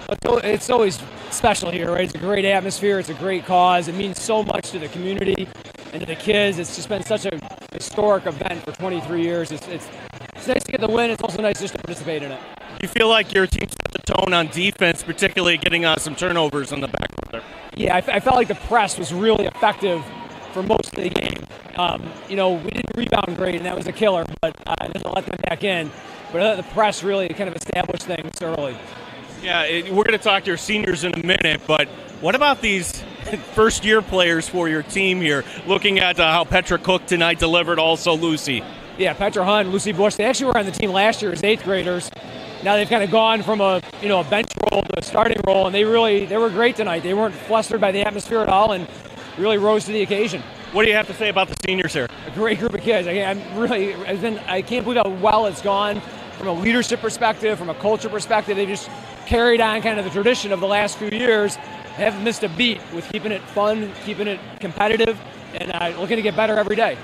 It's always special here, right? It's a great atmosphere. It's a great cause. It means so much to the community and to the kids. It's just been such a historic event for 23 years. It's nice to get the win. It's also nice just to participate in it. You feel like your team set the tone on defense, particularly getting some turnovers in the back there? Yeah, I felt like the press was really effective for most of the game. We didn't rebound great, and that was a killer, but I didn't let them back in. But the press really kind of established things early. Yeah, we're going to talk to your seniors in a minute, but what about these first-year players for your team here, looking at how Petra Cook tonight delivered, also Lucy? Yeah, Petra Hunt, Lucy Bush, they actually were on the team last year as 8th graders. now they've kind of gone from a bench role to a starting role, and they were great tonight. They weren't flustered by the atmosphere at all, and really rose to the occasion. What do you have to say about the seniors here? A great group of kids. I can't believe how well it's gone from a leadership perspective, from a culture perspective. They've just carried on kind of the tradition of the last few years. They haven't missed a beat with keeping it fun, keeping it competitive, and looking to get better every day.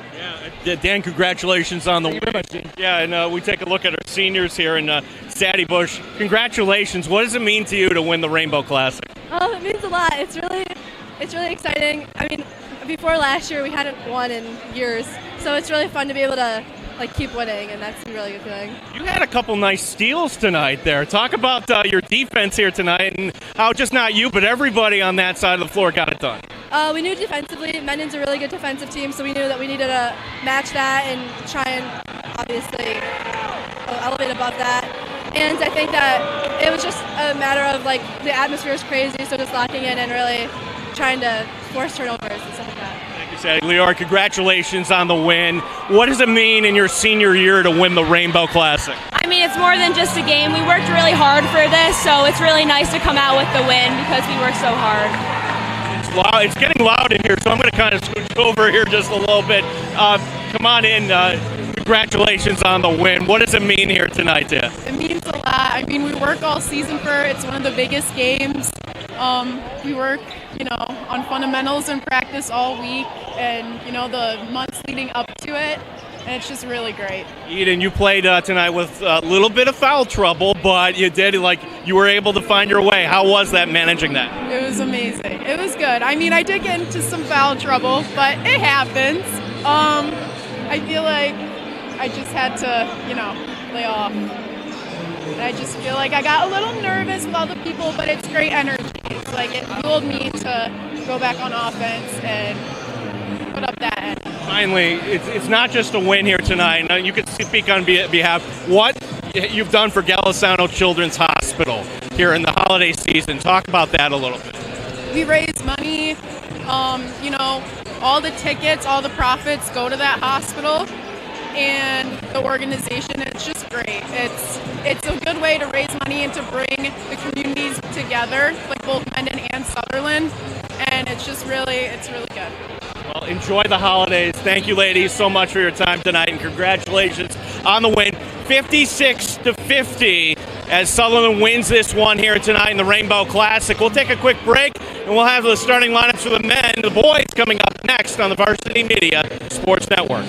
Yeah, Dan, congratulations on the win. Thank you very much, Gene. Yeah, and we take a look at our seniors here in Sadie Bush. Congratulations. What does it mean to you to win the Rainbow Classic? Oh, it means a lot. It's really exciting. I mean, before last year we hadn't won in years, so it's really fun to be able to keep winning, and that's a really good feeling. You had a couple nice steals tonight there. Talk about your defense here tonight and how just not you, but everybody on that side of the floor got it done. We knew defensively, Mendon's a really good defensive team, so we knew that we needed to match that and try and obviously elevate above that. And I think that it was just a matter of the atmosphere is crazy, so just locking in and really trying to force turnovers and stuff like that. Thank you, Sadie. Leora, congratulations on the win. What does it mean in your senior year to win the Rainbow Classic? I mean, it's more than just a game. We worked really hard for this, so it's really nice to come out with the win because we worked so hard. It's loud. It's getting loud in here, so I'm going to kind of scooch over here just a little bit. Come on in. Congratulations on the win. What does it mean here tonight to you? It means a lot. I mean, we work all season for it. It's one of the biggest games. We work, on fundamentals and practice all week, and the months leading up to it, and it's just really great. Eden, you played tonight with a little bit of foul trouble, but you were able to find your way. How was that, managing that? It was amazing. It was good. I mean, I did get into some foul trouble, but it happens. I feel like I just had to, lay off. And I just feel like I got a little nervous with all the people, but it's great energy. It's it fueled me to go back on offense and put up that end. Finally, it's not just a win here tonight. Now, you can speak on behalf what you've done for Gallisano Children's Hospital here in the holiday season. Talk about that a little bit. We raise money. All the tickets, all the profits go to that hospital and the organization. It's just great. It's a good way to raise money and to bring the communities together, like both Mendon and Sutherland, and it's really good. Well, enjoy the holidays. Thank you, ladies, so much for your time tonight, and congratulations on the win. 56-50 as Sutherland wins this one here tonight in the Rainbow Classic. We'll take a quick break, and we'll have the starting lineups for the men, the boys, coming up next on the Varsity Media Sports Network.